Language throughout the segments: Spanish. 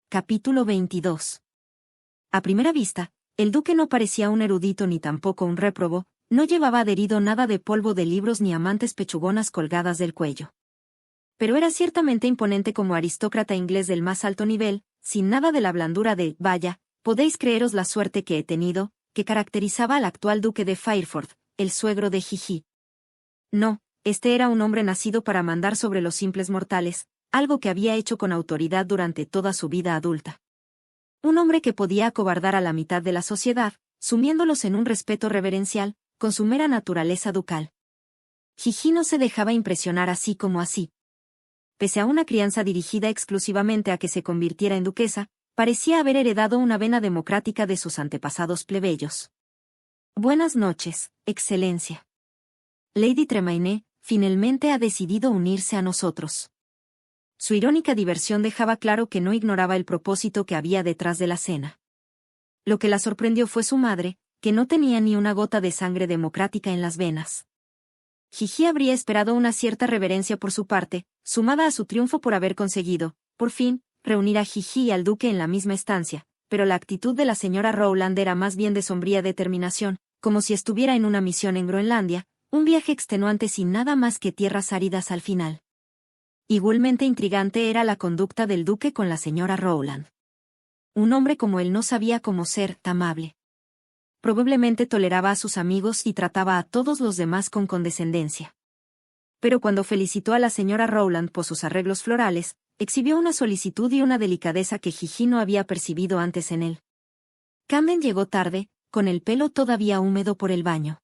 Capítulo 22. A primera vista, el duque no parecía un erudito ni tampoco un réprobo, no llevaba adherido nada de polvo de libros ni amantes pechugonas colgadas del cuello. Pero era ciertamente imponente como aristócrata inglés del más alto nivel, sin nada de la blandura de, vaya, podéis creeros la suerte que he tenido, que caracterizaba al actual duque de Fairford, el suegro de Gigi. No, este era un hombre nacido para mandar sobre los simples mortales, algo que había hecho con autoridad durante toda su vida adulta. Un hombre que podía acobardar a la mitad de la sociedad, sumiéndolos en un respeto reverencial, con su mera naturaleza ducal. Gigi no se dejaba impresionar así como así. Pese a una crianza dirigida exclusivamente a que se convirtiera en duquesa, parecía haber heredado una vena democrática de sus antepasados plebeyos. Buenas noches, Excelencia. Lady Tremaine, finalmente ha decidido unirse a nosotros. Su irónica diversión dejaba claro que no ignoraba el propósito que había detrás de la cena. Lo que la sorprendió fue su madre, que no tenía ni una gota de sangre democrática en las venas. Gigi habría esperado una cierta reverencia por su parte, sumada a su triunfo por haber conseguido, por fin, reunir a Gigi y al duque en la misma estancia, pero la actitud de la señora Rowland era más bien de sombría determinación, como si estuviera en una misión en Groenlandia, un viaje extenuante sin nada más que tierras áridas al final. Igualmente intrigante era la conducta del duque con la señora Rowland. Un hombre como él no sabía cómo ser amable. Probablemente toleraba a sus amigos y trataba a todos los demás con condescendencia. Pero cuando felicitó a la señora Rowland por sus arreglos florales, exhibió una solicitud y una delicadeza que Gigi no había percibido antes en él. Camden llegó tarde, con el pelo todavía húmedo por el baño.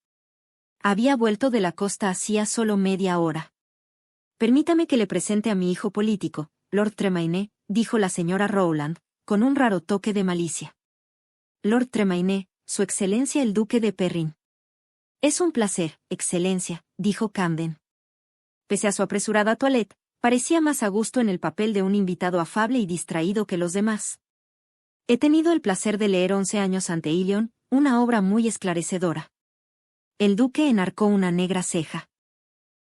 Había vuelto de la costa hacía solo media hora. Permítame que le presente a mi hijo político, Lord Tremaine, dijo la señora Rowland, con un raro toque de malicia. Lord Tremaine, su excelencia el duque de Perrin. Es un placer, excelencia, dijo Camden. Pese a su apresurada toilette, parecía más a gusto en el papel de un invitado afable y distraído que los demás. He tenido el placer de leer 11 años ante Ilion, una obra muy esclarecedora. El duque enarcó una negra ceja.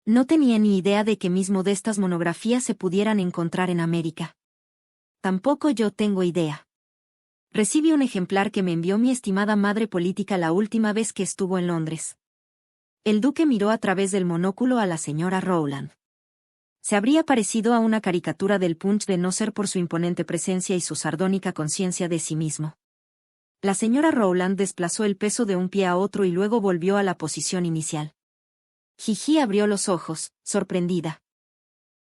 No tenía ni idea de que mis modestas monografías se pudieran encontrar en América. Tampoco yo tengo idea. Recibí un ejemplar que me envió mi estimada madre política la última vez que estuvo en Londres. El duque miró a través del monóculo a la señora Rowland. Se habría parecido a una caricatura del Punch de no ser por su imponente presencia y su sardónica conciencia de sí mismo. La señora Rowland desplazó el peso de un pie a otro y luego volvió a la posición inicial. Gigi abrió los ojos, sorprendida.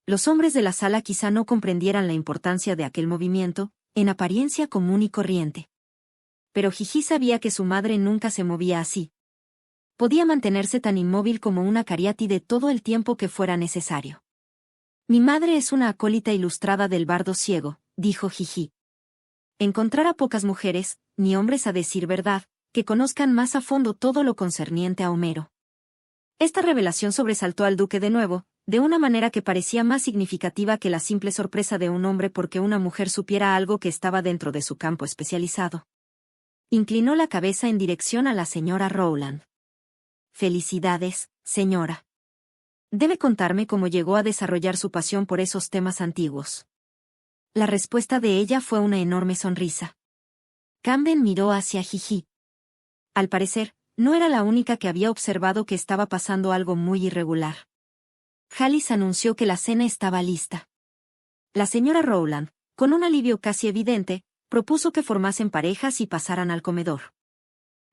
Los hombres de la sala quizá no comprendieran la importancia de aquel movimiento, en apariencia común y corriente. Pero Gigi sabía que su madre nunca se movía así. Podía mantenerse tan inmóvil como una cariátide todo el tiempo que fuera necesario. Mi madre es una acólita ilustrada del bardo ciego, dijo Gigi. Encontrará pocas mujeres, ni hombres a decir verdad, que conozcan más a fondo todo lo concerniente a Homero. Esta revelación sobresaltó al duque de nuevo, de una manera que parecía más significativa que la simple sorpresa de un hombre porque una mujer supiera algo que estaba dentro de su campo especializado. Inclinó la cabeza en dirección a la señora Rowland. Felicidades, señora. Debe contarme cómo llegó a desarrollar su pasión por esos temas antiguos. La respuesta de ella fue una enorme sonrisa. Camden miró hacia Gigi. Al parecer, no era la única que había observado que estaba pasando algo muy irregular. Hallis anunció que la cena estaba lista. La señora Rowland, con un alivio casi evidente, propuso que formasen parejas y pasaran al comedor.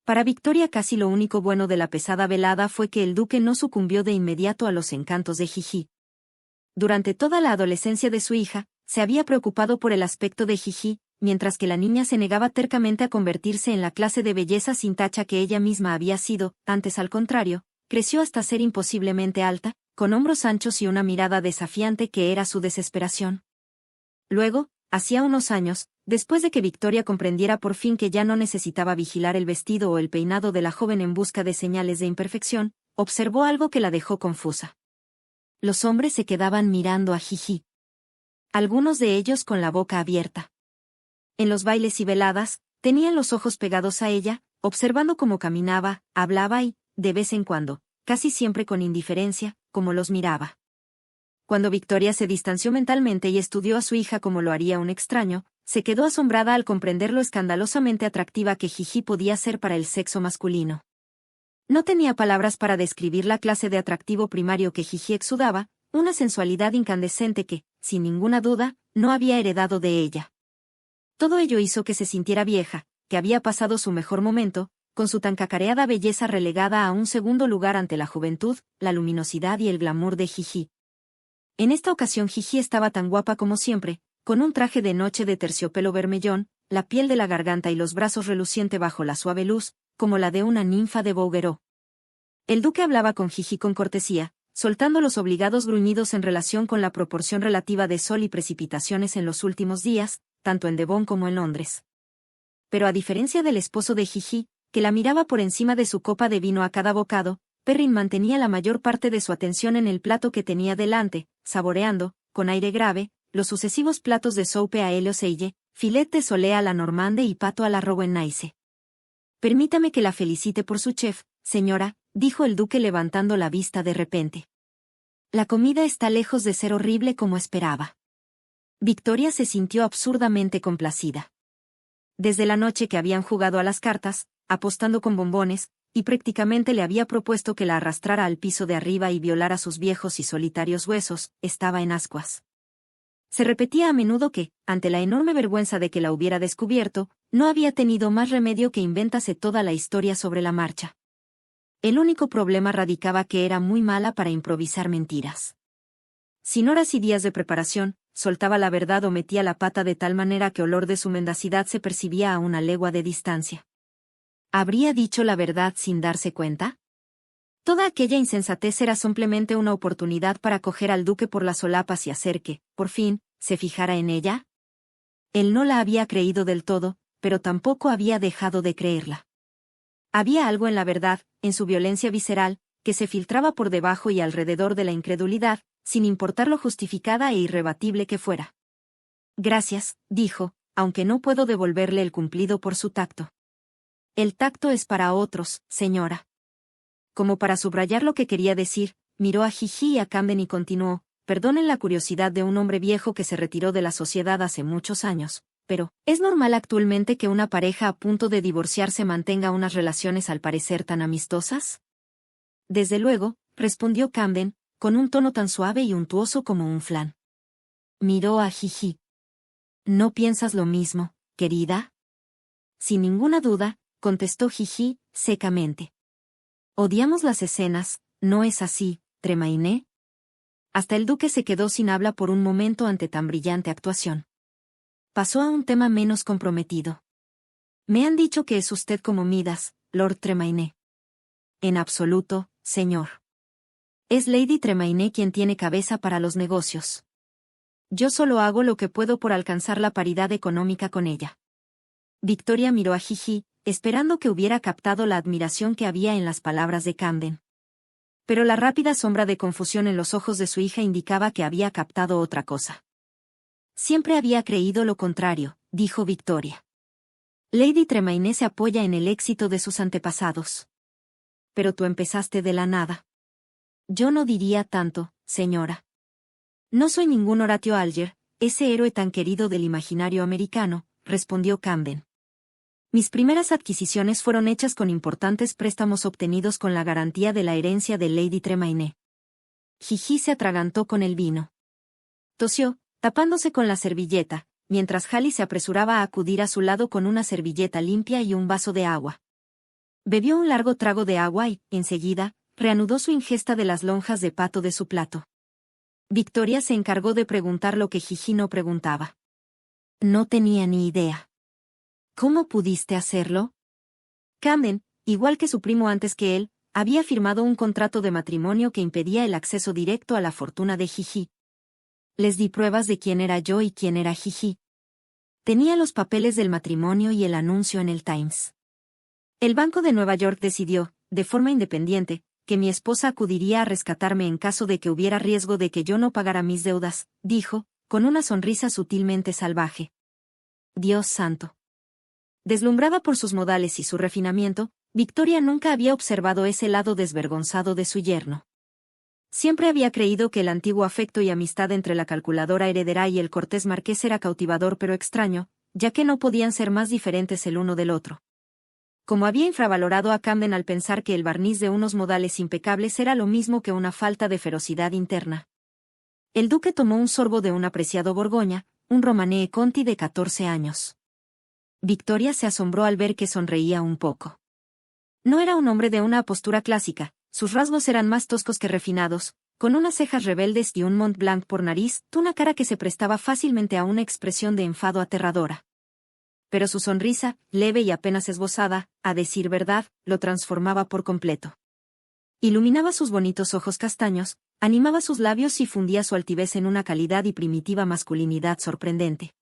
Para Victoria casi lo único bueno de la pesada velada fue que el duque no sucumbió de inmediato a los encantos de Gigi. Durante toda la adolescencia de su hija, se había preocupado por el aspecto de Gigi, mientras que la niña se negaba tercamente a convertirse en la clase de belleza sin tacha que ella misma había sido, antes al contrario, creció hasta ser imposiblemente alta, con hombros anchos y una mirada desafiante que era su desesperación. Luego, hacía unos años, después de que Victoria comprendiera por fin que ya no necesitaba vigilar el vestido o el peinado de la joven en busca de señales de imperfección, observó algo que la dejó confusa. Los hombres se quedaban mirando a Gigi. Algunos de ellos con la boca abierta. En los bailes y veladas, tenían los ojos pegados a ella, observando cómo caminaba, hablaba y, de vez en cuando, casi siempre con indiferencia, cómo los miraba. Cuando Victoria se distanció mentalmente y estudió a su hija como lo haría un extraño, se quedó asombrada al comprender lo escandalosamente atractiva que Jiji podía ser para el sexo masculino. No tenía palabras para describir la clase de atractivo primario que Jiji exudaba, una sensualidad incandescente que, sin ninguna duda, no había heredado de ella. Todo ello hizo que se sintiera vieja, que había pasado su mejor momento, con su tan cacareada belleza relegada a un segundo lugar ante la juventud, la luminosidad y el glamour de Jiji. En esta ocasión Jiji estaba tan guapa como siempre, con un traje de noche de terciopelo vermellón, la piel de la garganta y los brazos reluciente bajo la suave luz, como la de una ninfa de Bouguereau. El duque hablaba con Jiji con cortesía, soltando los obligados gruñidos en relación con la proporción relativa de sol y precipitaciones en los últimos días, tanto en Devon como en Londres. Pero a diferencia del esposo de Jiji, que la miraba por encima de su copa de vino a cada bocado, Perrin mantenía la mayor parte de su atención en el plato que tenía delante, saboreando, con aire grave, los sucesivos platos de soupe à Hélio Selle, filet de solé a la normande y pato a la rovenoise. Permítame que la felicite por su chef, señora, dijo el duque levantando la vista de repente. La comida está lejos de ser horrible como esperaba. Victoria se sintió absurdamente complacida. Desde la noche que habían jugado a las cartas, apostando con bombones, y prácticamente le había propuesto que la arrastrara al piso de arriba y violara sus viejos y solitarios huesos, estaba en ascuas. Se repetía a menudo que, ante la enorme vergüenza de que la hubiera descubierto, no había tenido más remedio que inventase toda la historia sobre la marcha. El único problema radicaba que era muy mala para improvisar mentiras. Sin horas y días de preparación, soltaba la verdad o metía la pata de tal manera que olor de su mendacidad se percibía a una legua de distancia. ¿Habría dicho la verdad sin darse cuenta? Toda aquella insensatez era simplemente una oportunidad para coger al duque por las solapas y hacer que, por fin, se fijara en ella. Él no la había creído del todo, pero tampoco había dejado de creerla. Había algo en la verdad, en su violencia visceral, que se filtraba por debajo y alrededor de la incredulidad, sin importar lo justificada e irrebatible que fuera. Gracias, dijo, aunque no puedo devolverle el cumplido por su tacto. El tacto es para otros, señora. Como para subrayar lo que quería decir, miró a Jiji y a Camden y continuó, perdonen la curiosidad de un hombre viejo que se retiró de la sociedad hace muchos años, pero, ¿es normal actualmente que una pareja a punto de divorciarse mantenga unas relaciones al parecer tan amistosas? Desde luego, respondió Camden, con un tono tan suave y untuoso como un flan. Miró a Jiji. ¿No piensas lo mismo, querida? Sin ninguna duda, contestó Jiji, secamente. Odiamos las escenas, ¿no es así, Tremaine? Hasta el duque se quedó sin habla por un momento ante tan brillante actuación. Pasó a un tema menos comprometido. Me han dicho que es usted como Midas, Lord Tremaine. En absoluto, señor. Es Lady Tremaine quien tiene cabeza para los negocios. Yo solo hago lo que puedo por alcanzar la paridad económica con ella. Victoria miró a Jiji, esperando que hubiera captado la admiración que había en las palabras de Camden. Pero la rápida sombra de confusión en los ojos de su hija indicaba que había captado otra cosa. Siempre había creído lo contrario, dijo Victoria. Lady Tremaine se apoya en el éxito de sus antepasados. Pero tú empezaste de la nada. Yo no diría tanto, señora. No soy ningún Horatio Alger, ese héroe tan querido del imaginario americano, respondió Camden. Mis primeras adquisiciones fueron hechas con importantes préstamos obtenidos con la garantía de la herencia de Lady Tremaine. Jiji se atragantó con el vino. Tosió, tapándose con la servilleta, mientras Hallie se apresuraba a acudir a su lado con una servilleta limpia y un vaso de agua. Bebió un largo trago de agua y, enseguida, reanudó su ingesta de las lonjas de pato de su plato. Victoria se encargó de preguntar lo que Jiji no preguntaba. No tenía ni idea. ¿Cómo pudiste hacerlo? Camden, igual que su primo antes que él, había firmado un contrato de matrimonio que impedía el acceso directo a la fortuna de Jiji. Les di pruebas de quién era yo y quién era Jiji. Tenía los papeles del matrimonio y el anuncio en el Times. El Banco de Nueva York decidió, de forma independiente, que mi esposa acudiría a rescatarme en caso de que hubiera riesgo de que yo no pagara mis deudas, dijo, con una sonrisa sutilmente salvaje. Dios santo. Deslumbrada por sus modales y su refinamiento, Victoria nunca había observado ese lado desvergonzado de su yerno. Siempre había creído que el antiguo afecto y amistad entre la calculadora heredera y el cortés marqués era cautivador pero extraño, ya que no podían ser más diferentes el uno del otro. Como había infravalorado a Camden al pensar que el barniz de unos modales impecables era lo mismo que una falta de ferocidad interna. El duque tomó un sorbo de un apreciado Borgoña, un Romanée Conti de 14 años. Victoria se asombró al ver que sonreía un poco. No era un hombre de una postura clásica, sus rasgos eran más toscos que refinados, con unas cejas rebeldes y un Mont Blanc por nariz, una cara que se prestaba fácilmente a una expresión de enfado aterradora. Pero su sonrisa, leve y apenas esbozada, a decir verdad, lo transformaba por completo. Iluminaba sus bonitos ojos castaños, animaba sus labios y fundía su altivez en una calidad y primitiva masculinidad sorprendente.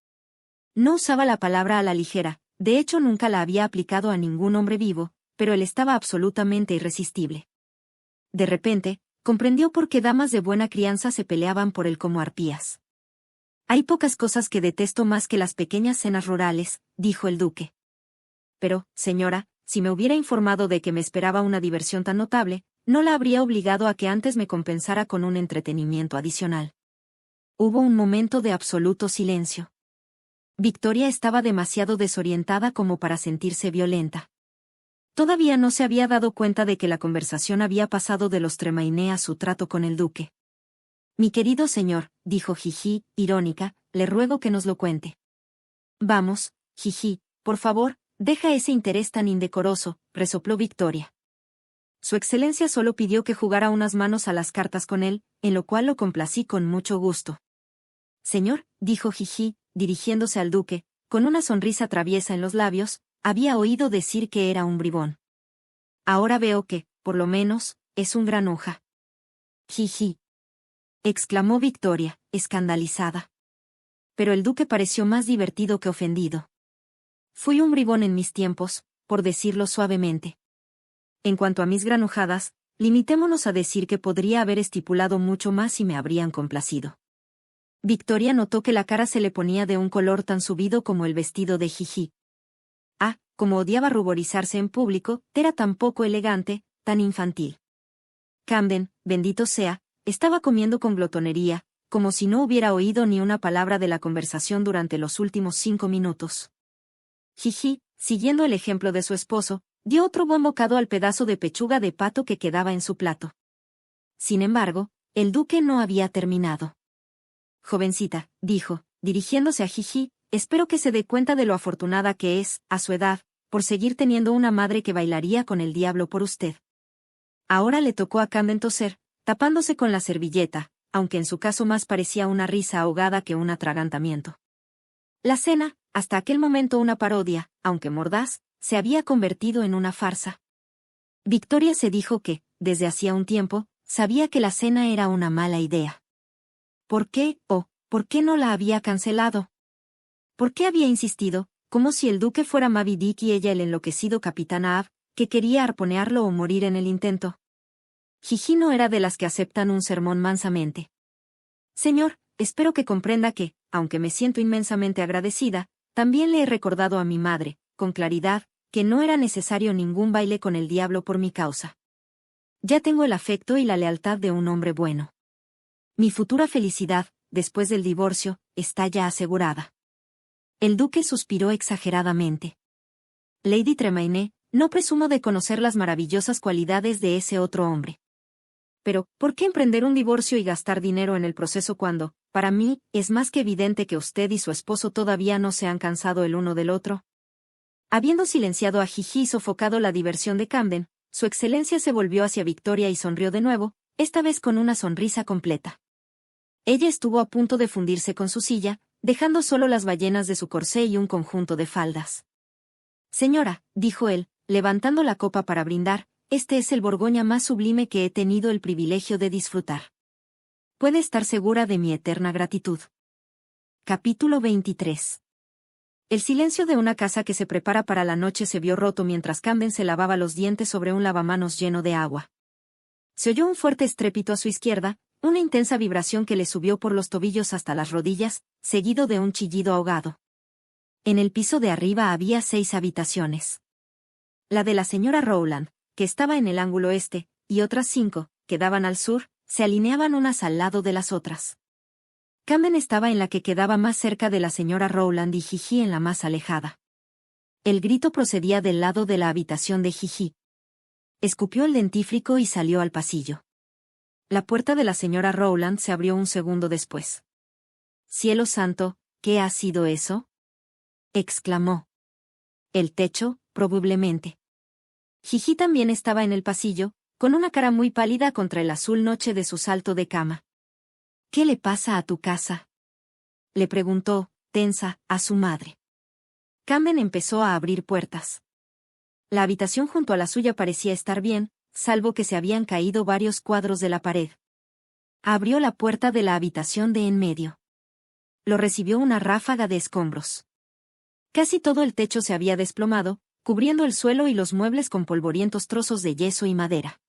No usaba la palabra a la ligera, de hecho nunca la había aplicado a ningún hombre vivo, pero él estaba absolutamente irresistible. De repente, comprendió por qué damas de buena crianza se peleaban por él como arpías. Hay pocas cosas que detesto más que las pequeñas cenas rurales, dijo el duque. Pero, señora, si me hubiera informado de que me esperaba una diversión tan notable, no la habría obligado a que antes me compensara con un entretenimiento adicional. Hubo un momento de absoluto silencio. Victoria estaba demasiado desorientada como para sentirse violenta. Todavía no se había dado cuenta de que la conversación había pasado de los Tremaine a su trato con el duque. Mi querido señor, dijo Jiji, irónica, le ruego que nos lo cuente. Vamos, Jiji, por favor, deja ese interés tan indecoroso, resopló Victoria. Su excelencia solo pidió que jugara unas manos a las cartas con él, en lo cual lo complací con mucho gusto. Señor, dijo Jiji, dirigiéndose al duque, con una sonrisa traviesa en los labios, había oído decir que era un bribón. Ahora veo que, por lo menos, es un granuja. Jiji, exclamó Victoria, escandalizada. Pero el duque pareció más divertido que ofendido. Fui un bribón en mis tiempos, por decirlo suavemente. En cuanto a mis granujadas, limitémonos a decir que podría haber estipulado mucho más y me habrían complacido. Victoria notó que la cara se le ponía de un color tan subido como el vestido de Jiji. Ah, como odiaba ruborizarse en público, era tan poco elegante, tan infantil. Camden, bendito sea, estaba comiendo con glotonería, como si no hubiera oído ni una palabra de la conversación durante los últimos 5 minutos. Jiji, siguiendo el ejemplo de su esposo, dio otro buen bocado al pedazo de pechuga de pato que quedaba en su plato. Sin embargo, el duque no había terminado. Jovencita, dijo, dirigiéndose a Jiji, espero que se dé cuenta de lo afortunada que es, a su edad, por seguir teniendo una madre que bailaría con el diablo por usted. Ahora le tocó a Camden toser, tapándose con la servilleta, aunque en su caso más parecía una risa ahogada que un atragantamiento. La cena, hasta aquel momento una parodia, aunque mordaz, se había convertido en una farsa. Victoria se dijo que, desde hacía un tiempo, sabía que la cena era una mala idea. ¿Por qué, por qué no la había cancelado? ¿Por qué había insistido, como si el duque fuera Moby Dick y ella el enloquecido capitán Ahab, que quería arponearlo o morir en el intento? Jiji no era de las que aceptan un sermón mansamente. Señor, espero que comprenda que, aunque me siento inmensamente agradecida, también le he recordado a mi madre, con claridad, que no era necesario ningún baile con el diablo por mi causa. Ya tengo el afecto y la lealtad de un hombre bueno. Mi futura felicidad, después del divorcio, está ya asegurada. El duque suspiró exageradamente. Lady Tremaine, no presumo de conocer las maravillosas cualidades de ese otro hombre. Pero, ¿por qué emprender un divorcio y gastar dinero en el proceso cuando, para mí, es más que evidente que usted y su esposo todavía no se han cansado el uno del otro? Habiendo silenciado a Jiji y sofocado la diversión de Camden, su excelencia se volvió hacia Victoria y sonrió de nuevo, esta vez con una sonrisa completa. Ella estuvo a punto de fundirse con su silla, dejando solo las ballenas de su corsé y un conjunto de faldas. Señora, dijo él, levantando la copa para brindar, este es el Borgoña más sublime que he tenido el privilegio de disfrutar. Puede estar segura de mi eterna gratitud. Capítulo 23. El silencio de una casa que se prepara para la noche se vio roto mientras Camden se lavaba los dientes sobre un lavamanos lleno de agua. Se oyó un fuerte estrépito a su izquierda, una intensa vibración que le subió por los tobillos hasta las rodillas, seguido de un chillido ahogado. En el piso de arriba había 6 habitaciones. La de la señora Rowland, que estaba en el ángulo este, y otras 5, que daban al sur, se alineaban unas al lado de las otras. Camden estaba en la que quedaba más cerca de la señora Rowland y Gigi en la más alejada. El grito procedía del lado de la habitación de Gigi. Escupió el dentífrico y salió al pasillo. La puerta de la señora Rowland se abrió un segundo después. «Cielo santo, ¿qué ha sido eso?», exclamó. «El techo, probablemente». Gigi también estaba en el pasillo, con una cara muy pálida contra el azul noche de su salto de cama. «¿Qué le pasa a tu casa?», le preguntó, tensa, a su madre. Camden empezó a abrir puertas. La habitación junto a la suya parecía estar bien, salvo que se habían caído varios cuadros de la pared. Abrió la puerta de la habitación de en medio. Lo recibió una ráfaga de escombros. Casi todo el techo se había desplomado, cubriendo el suelo y los muebles con polvorientos trozos de yeso y madera.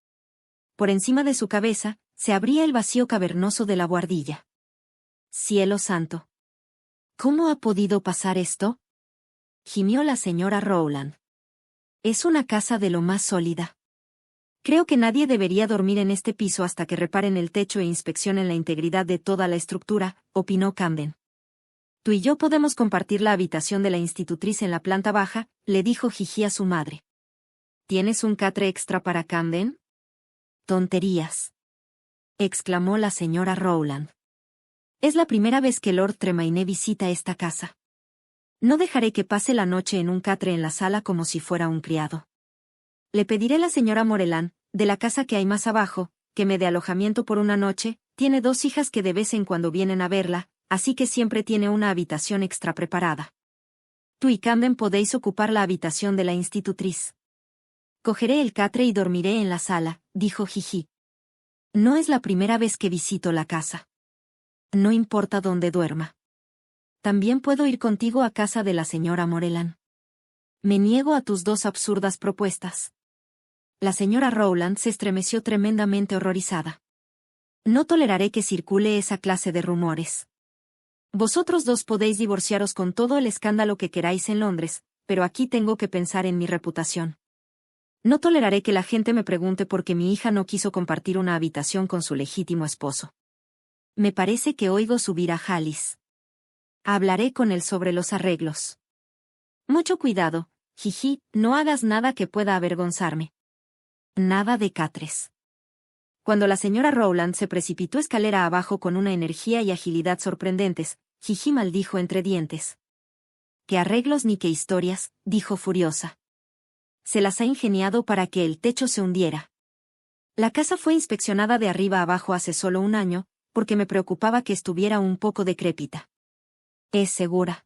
Por encima de su cabeza, se abría el vacío cavernoso de la buhardilla. «Cielo santo. ¿Cómo ha podido pasar esto?», gimió la señora Rowland. «Es una casa de lo más sólida. Creo que nadie debería dormir en este piso hasta que reparen el techo e inspeccionen la integridad de toda la estructura», opinó Camden. «Tú y yo podemos compartir la habitación de la institutriz en la planta baja», le dijo Gigi a su madre. «¿Tienes un catre extra para Camden?». «Tonterías», exclamó la señora Rowland. «Es la primera vez que Lord Tremaine visita esta casa. No dejaré que pase la noche en un catre en la sala como si fuera un criado. Le pediré a la señora Morelán, de la casa que hay más abajo, que me dé alojamiento por una noche. Tiene 2 hijas que de vez en cuando vienen a verla, así que siempre tiene una habitación extra preparada. Tú y Camden podéis ocupar la habitación de la institutriz». «Cogeré el catre y dormiré en la sala», dijo Gigi. «No es la primera vez que visito la casa. No importa dónde duerma. También puedo ir contigo a casa de la señora Morelán». «Me niego a tus 2 absurdas propuestas». La señora Rowland se estremeció tremendamente horrorizada. «No toleraré que circule esa clase de rumores. Vosotros 2 podéis divorciaros con todo el escándalo que queráis en Londres, pero aquí tengo que pensar en mi reputación. No toleraré que la gente me pregunte por qué mi hija no quiso compartir una habitación con su legítimo esposo. Me parece que oigo subir a Halis. Hablaré con él sobre los arreglos». «Mucho cuidado, Gigi, no hagas nada que pueda avergonzarme». «Nada de catres». Cuando la señora Rowland se precipitó escalera abajo con una energía y agilidad sorprendentes, Gigi maldijo entre dientes. «¿Qué arreglos ni qué historias?», dijo furiosa. «Se las ha ingeniado para que el techo se hundiera. La casa fue inspeccionada de arriba abajo hace solo un año, porque me preocupaba que estuviera un poco decrépita». «¿Es segura?».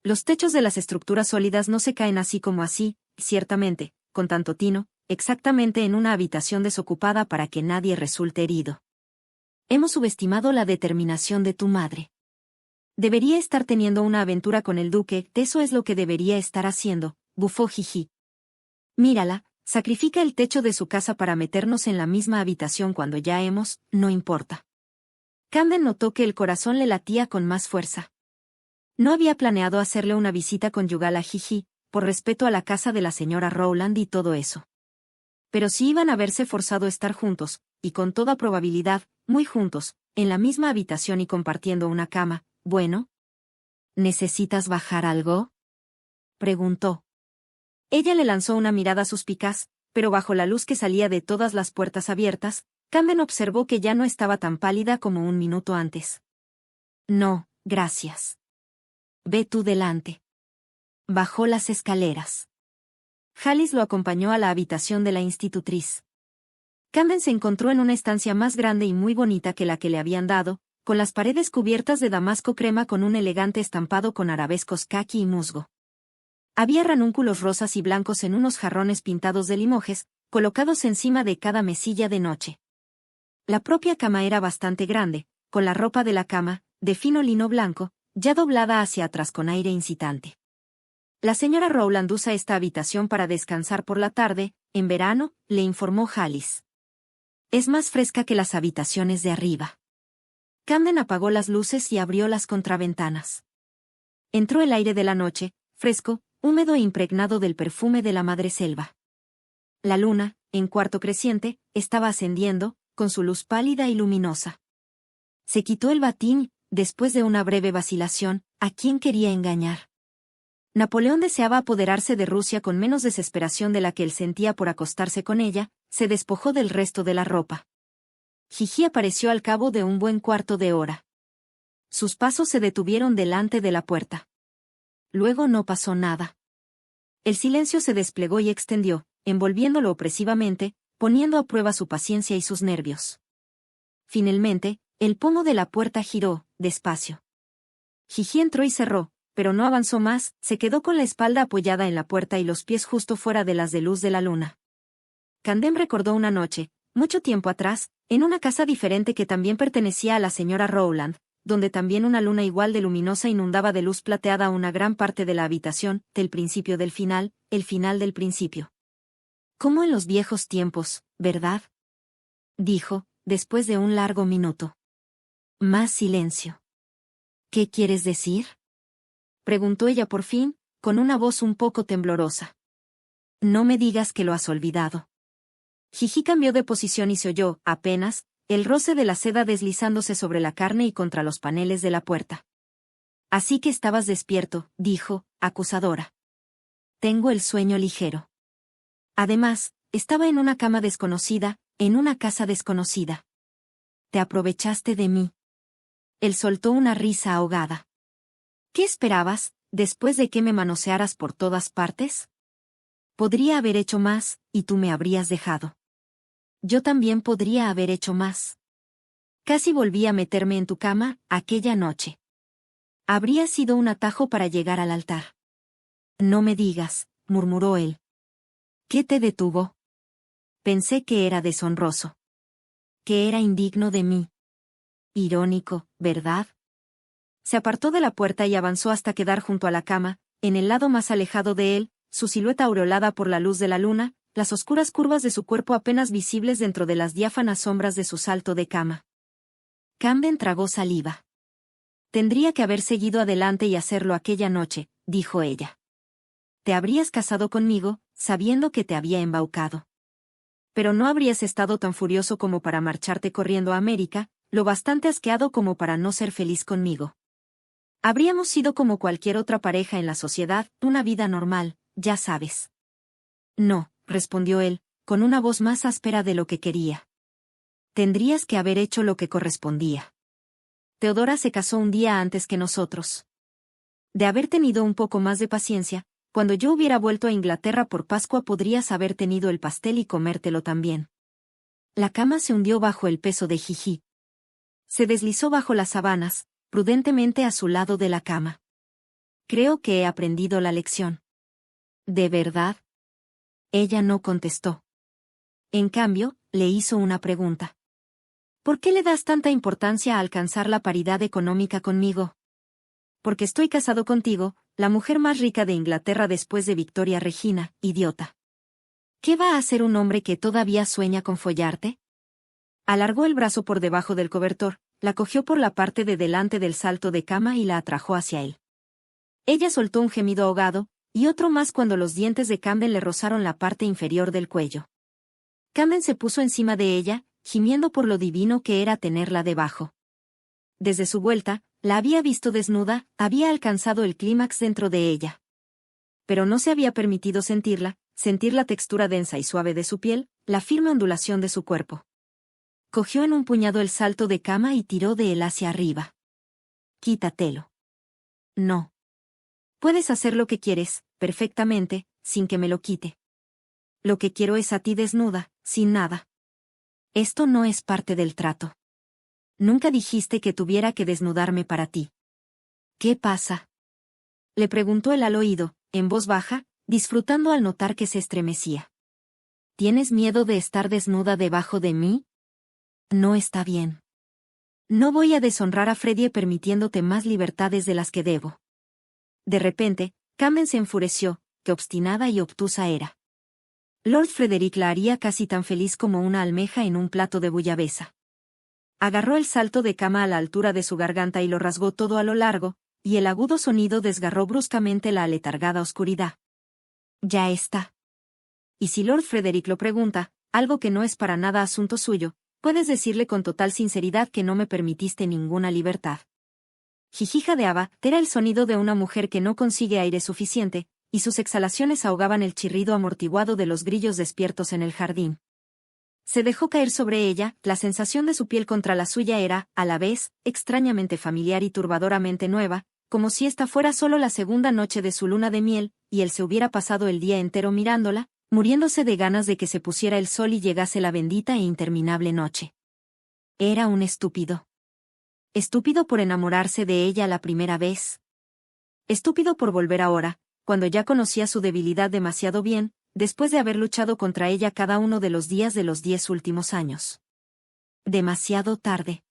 «Los techos de las estructuras sólidas no se caen así como así, ciertamente, con tanto tino, exactamente en una habitación desocupada para que nadie resulte herido. Hemos subestimado la determinación de tu madre. Debería estar teniendo una aventura con el duque, eso es lo que debería estar haciendo», bufó Gigi. «Mírala, sacrifica el techo de su casa para meternos en la misma habitación cuando ya hemos, no importa». Camden notó que el corazón le latía con más fuerza. No había planeado hacerle una visita conyugal a Gigi, por respeto a la casa de la señora Rowland y todo eso. Pero si iban a verse forzado a estar juntos, y con toda probabilidad, muy juntos, en la misma habitación y compartiendo una cama, bueno. «¿Necesitas bajar algo?», preguntó. Ella le lanzó una mirada suspicaz, pero bajo la luz que salía de todas las puertas abiertas, Camden observó que ya no estaba tan pálida como un minuto antes. «No, gracias. Ve tú delante». Bajó las escaleras. Halis lo acompañó a la habitación de la institutriz. Camden se encontró en una estancia más grande y muy bonita que la que le habían dado, con las paredes cubiertas de damasco crema con un elegante estampado con arabescos caqui y musgo. Había ranúnculos rosas y blancos en unos jarrones pintados de limojes, colocados encima de cada mesilla de noche. La propia cama era bastante grande, con la ropa de la cama, de fino lino blanco, ya doblada hacia atrás con aire incitante. «La señora Rowland usa esta habitación para descansar por la tarde, en verano», le informó Halis. «Es más fresca que las habitaciones de arriba». Camden apagó las luces y abrió las contraventanas. Entró el aire de la noche, fresco, húmedo e impregnado del perfume de la madreselva. La luna, en cuarto creciente, estaba ascendiendo, con su luz pálida y luminosa. Se quitó el batín, después de una breve vacilación, ¿a quién quería engañar? Napoleón deseaba apoderarse de Rusia con menos desesperación de la que él sentía por acostarse con ella, se despojó del resto de la ropa. Jiji apareció al cabo de un buen cuarto de hora. Sus pasos se detuvieron delante de la puerta. Luego no pasó nada. El silencio se desplegó y extendió, envolviéndolo opresivamente, poniendo a prueba su paciencia y sus nervios. Finalmente, el pomo de la puerta giró, despacio. Jiji entró y cerró, pero no avanzó más, se quedó con la espalda apoyada en la puerta y los pies justo fuera de las de luz de la luna. Candem recordó una noche, mucho tiempo atrás, en una casa diferente que también pertenecía a la señora Rowland, donde también una luna igual de luminosa inundaba de luz plateada una gran parte de la habitación, del principio del final, el final del principio. Como en los viejos tiempos, ¿verdad? Dijo, después de un largo minuto. Más silencio. ¿Qué quieres decir? Preguntó ella por fin, con una voz un poco temblorosa. No me digas que lo has olvidado. Jiji cambió de posición y se oyó, apenas, el roce de la seda deslizándose sobre la carne y contra los paneles de la puerta. Así que estabas despierto, dijo, acusadora. Tengo el sueño ligero. Además, estaba en una cama desconocida, en una casa desconocida. Te aprovechaste de mí. Él soltó una risa ahogada. ¿Qué esperabas, después de que me manosearas por todas partes? Podría haber hecho más, y tú me habrías dejado. Yo también podría haber hecho más. Casi volví a meterme en tu cama, aquella noche. Habría sido un atajo para llegar al altar. No me digas, murmuró él. ¿Qué te detuvo? Pensé que era deshonroso. Que era indigno de mí. Irónico, ¿verdad? Se apartó de la puerta y avanzó hasta quedar junto a la cama, en el lado más alejado de él, su silueta aureolada por la luz de la luna, las oscuras curvas de su cuerpo apenas visibles dentro de las diáfanas sombras de su salto de cama. Camden tragó saliva. Tendría que haber seguido adelante y hacerlo aquella noche, dijo ella. Te habrías casado conmigo, sabiendo que te había embaucado. Pero no habrías estado tan furioso como para marcharte corriendo a América, lo bastante asqueado como para no ser feliz conmigo. Habríamos sido como cualquier otra pareja en la sociedad, una vida normal, ya sabes. No, respondió él, con una voz más áspera de lo que quería. Tendrías que haber hecho lo que correspondía. Teodora se casó un día antes que nosotros. De haber tenido un poco más de paciencia, cuando yo hubiera vuelto a Inglaterra por Pascua podrías haber tenido el pastel y comértelo también. La cama se hundió bajo el peso de Jiji. Se deslizó bajo las sábanas, prudentemente a su lado de la cama. Creo que he aprendido la lección. ¿De verdad? Ella no contestó. En cambio, le hizo una pregunta. ¿Por qué le das tanta importancia a alcanzar la paridad económica conmigo? Porque estoy casado contigo, la mujer más rica de Inglaterra después de Victoria Regina, idiota. ¿Qué va a hacer un hombre que todavía sueña con follarte? Alargó el brazo por debajo del cobertor, la cogió por la parte de delante del salto de cama y la atrajo hacia él. Ella soltó un gemido ahogado, y otro más cuando los dientes de Camden le rozaron la parte inferior del cuello. Camden se puso encima de ella, gimiendo por lo divino que era tenerla debajo. Desde su vuelta, la había visto desnuda, había alcanzado el clímax dentro de ella. Pero no se había permitido sentir la textura densa y suave de su piel, la firme ondulación de su cuerpo. Cogió en un puñado el salto de cama y tiró de él hacia arriba. Quítatelo. No. Puedes hacer lo que quieres, perfectamente, sin que me lo quite. Lo que quiero es a ti desnuda, sin nada. Esto no es parte del trato. Nunca dijiste que tuviera que desnudarme para ti. ¿Qué pasa? Le preguntó él al oído, en voz baja, disfrutando al notar que se estremecía. ¿Tienes miedo de estar desnuda debajo de mí? No está bien. No voy a deshonrar a Freddie permitiéndote más libertades de las que debo. De repente, Camden se enfureció, qué obstinada y obtusa era. Lord Frederick la haría casi tan feliz como una almeja en un plato de bullabesa. Agarró el salto de cama a la altura de su garganta y lo rasgó todo a lo largo, y el agudo sonido desgarró bruscamente la aletargada oscuridad. Ya está. Y si Lord Frederick lo pregunta, algo que no es para nada asunto suyo, puedes decirle con total sinceridad que no me permitiste ninguna libertad. Jiji jadeaba, era el sonido de una mujer que no consigue aire suficiente, y sus exhalaciones ahogaban el chirrido amortiguado de los grillos despiertos en el jardín. Se dejó caer sobre ella, la sensación de su piel contra la suya era, a la vez, extrañamente familiar y turbadoramente nueva, como si esta fuera solo la segunda noche de su luna de miel, y él se hubiera pasado el día entero mirándola, muriéndose de ganas de que se pusiera el sol y llegase la bendita e interminable noche. Era un estúpido. Estúpido por enamorarse de ella la primera vez. Estúpido por volver ahora, cuando ya conocía su debilidad demasiado bien, después de haber luchado contra ella cada uno de los días de los 10 últimos años. Demasiado tarde.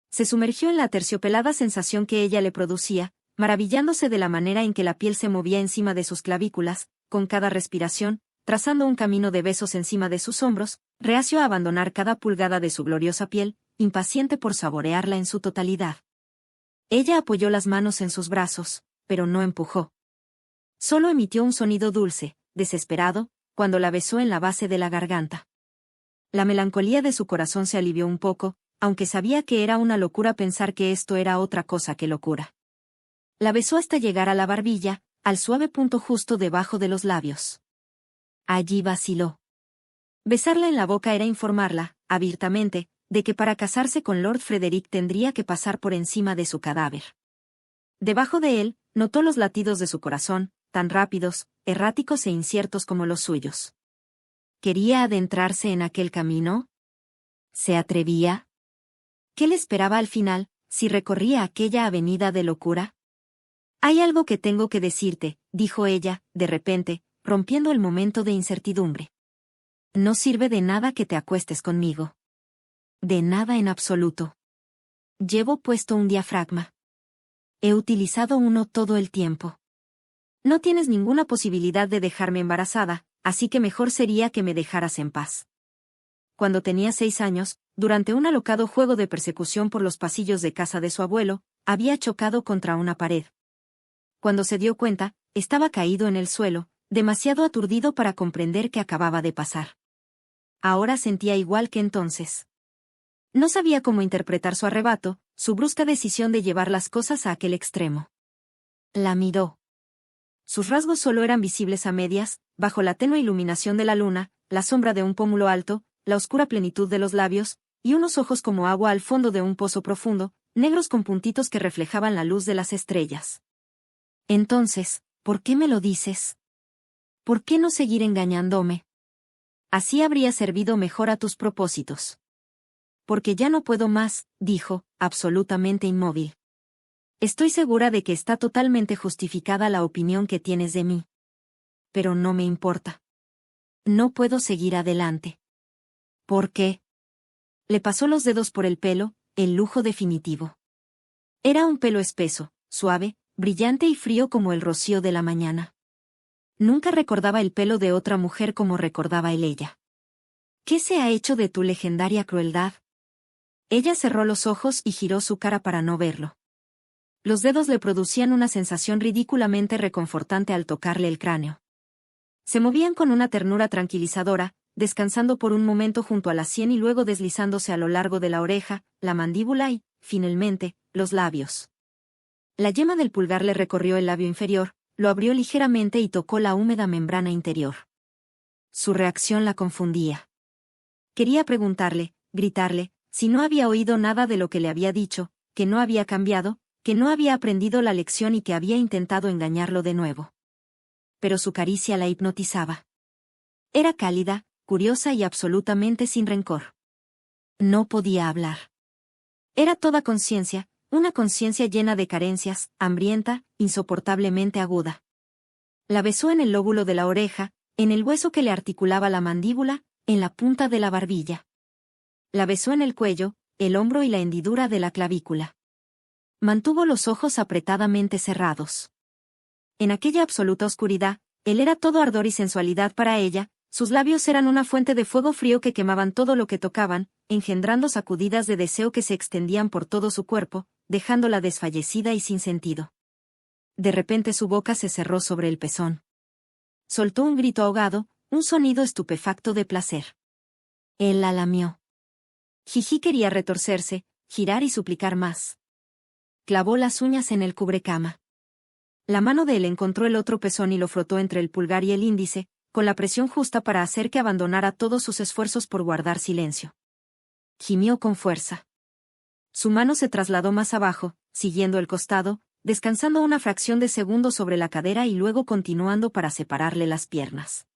Se sumergió en la aterciopelada sensación que ella le producía, maravillándose de la manera en que la piel se movía encima de sus clavículas, con cada respiración, trazando un camino de besos encima de sus hombros, reacio a abandonar cada pulgada de su gloriosa piel, impaciente por saborearla en su totalidad. Ella apoyó las manos en sus brazos, pero no empujó. Solo emitió un sonido dulce, desesperado, cuando la besó en la base de la garganta. La melancolía de su corazón se alivió un poco, aunque sabía que era una locura pensar que esto era otra cosa que locura. La besó hasta llegar a la barbilla, al suave punto justo debajo de los labios. Allí vaciló. Besarla en la boca era informarla, abiertamente, de que para casarse con Lord Frederick tendría que pasar por encima de su cadáver. Debajo de él, notó los latidos de su corazón, tan rápidos, erráticos e inciertos como los suyos. ¿Quería adentrarse en aquel camino? ¿Se atrevía? ¿Qué le esperaba al final, si recorría aquella avenida de locura? Hay algo que tengo que decirte, dijo ella, de repente, rompiendo el momento de incertidumbre. No sirve de nada que te acuestes conmigo. De nada en absoluto. Llevo puesto un diafragma. He utilizado uno todo el tiempo. No tienes ninguna posibilidad de dejarme embarazada, así que mejor sería que me dejaras en paz. Cuando tenía 6 años, durante un alocado juego de persecución por los pasillos de casa de su abuelo, había chocado contra una pared. Cuando se dio cuenta, estaba caído en el suelo, demasiado aturdido para comprender qué acababa de pasar. Ahora sentía igual que entonces. No sabía cómo interpretar su arrebato, su brusca decisión de llevar las cosas a aquel extremo. La miró. Sus rasgos solo eran visibles a medias, bajo la tenue iluminación de la luna, la sombra de un pómulo alto, la oscura plenitud de los labios, y unos ojos como agua al fondo de un pozo profundo, negros con puntitos que reflejaban la luz de las estrellas. Entonces, ¿por qué me lo dices? ¿Por qué no seguir engañándome? Así habría servido mejor a tus propósitos. Porque ya no puedo más, dijo, absolutamente inmóvil. Estoy segura de que está totalmente justificada la opinión que tienes de mí. Pero no me importa. No puedo seguir adelante. ¿Por qué? Le pasó los dedos por el pelo, el lujo definitivo. Era un pelo espeso, suave, brillante y frío como el rocío de la mañana. Nunca recordaba el pelo de otra mujer como recordaba el ella. ¿Qué se ha hecho de tu legendaria crueldad? Ella cerró los ojos y giró su cara para no verlo. Los dedos le producían una sensación ridículamente reconfortante al tocarle el cráneo. Se movían con una ternura tranquilizadora, descansando por un momento junto a la sien y luego deslizándose a lo largo de la oreja, la mandíbula y, finalmente, los labios. La yema del pulgar le recorrió el labio inferior, lo abrió ligeramente y tocó la húmeda membrana interior. Su reacción la confundía. Quería preguntarle, gritarle, si no había oído nada de lo que le había dicho, que no había cambiado, que no había aprendido la lección y que había intentado engañarlo de nuevo. Pero su caricia la hipnotizaba. Era cálida, curiosa y absolutamente sin rencor. No podía hablar. Era toda conciencia, una conciencia llena de carencias, hambrienta, insoportablemente aguda. La besó en el lóbulo de la oreja, en el hueso que le articulaba la mandíbula, en la punta de la barbilla. La besó en el cuello, el hombro y la hendidura de la clavícula. Mantuvo los ojos apretadamente cerrados. En aquella absoluta oscuridad, él era todo ardor y sensualidad para ella, sus labios eran una fuente de fuego frío que quemaban todo lo que tocaban, engendrando sacudidas de deseo que se extendían por todo su cuerpo, dejándola desfallecida y sin sentido. De repente su boca se cerró sobre el pezón. Soltó un grito ahogado, un sonido estupefacto de placer. Él la lamió. Jiji quería retorcerse, girar y suplicar más. clavó las uñas en el cubrecama. La mano de él encontró el otro pezón y lo frotó entre el pulgar y el índice, con la presión justa para hacer que abandonara todos sus esfuerzos por guardar silencio. Gimió con fuerza. Su mano se trasladó más abajo, siguiendo el costado, descansando una fracción de segundo sobre la cadera y luego continuando para separarle las piernas.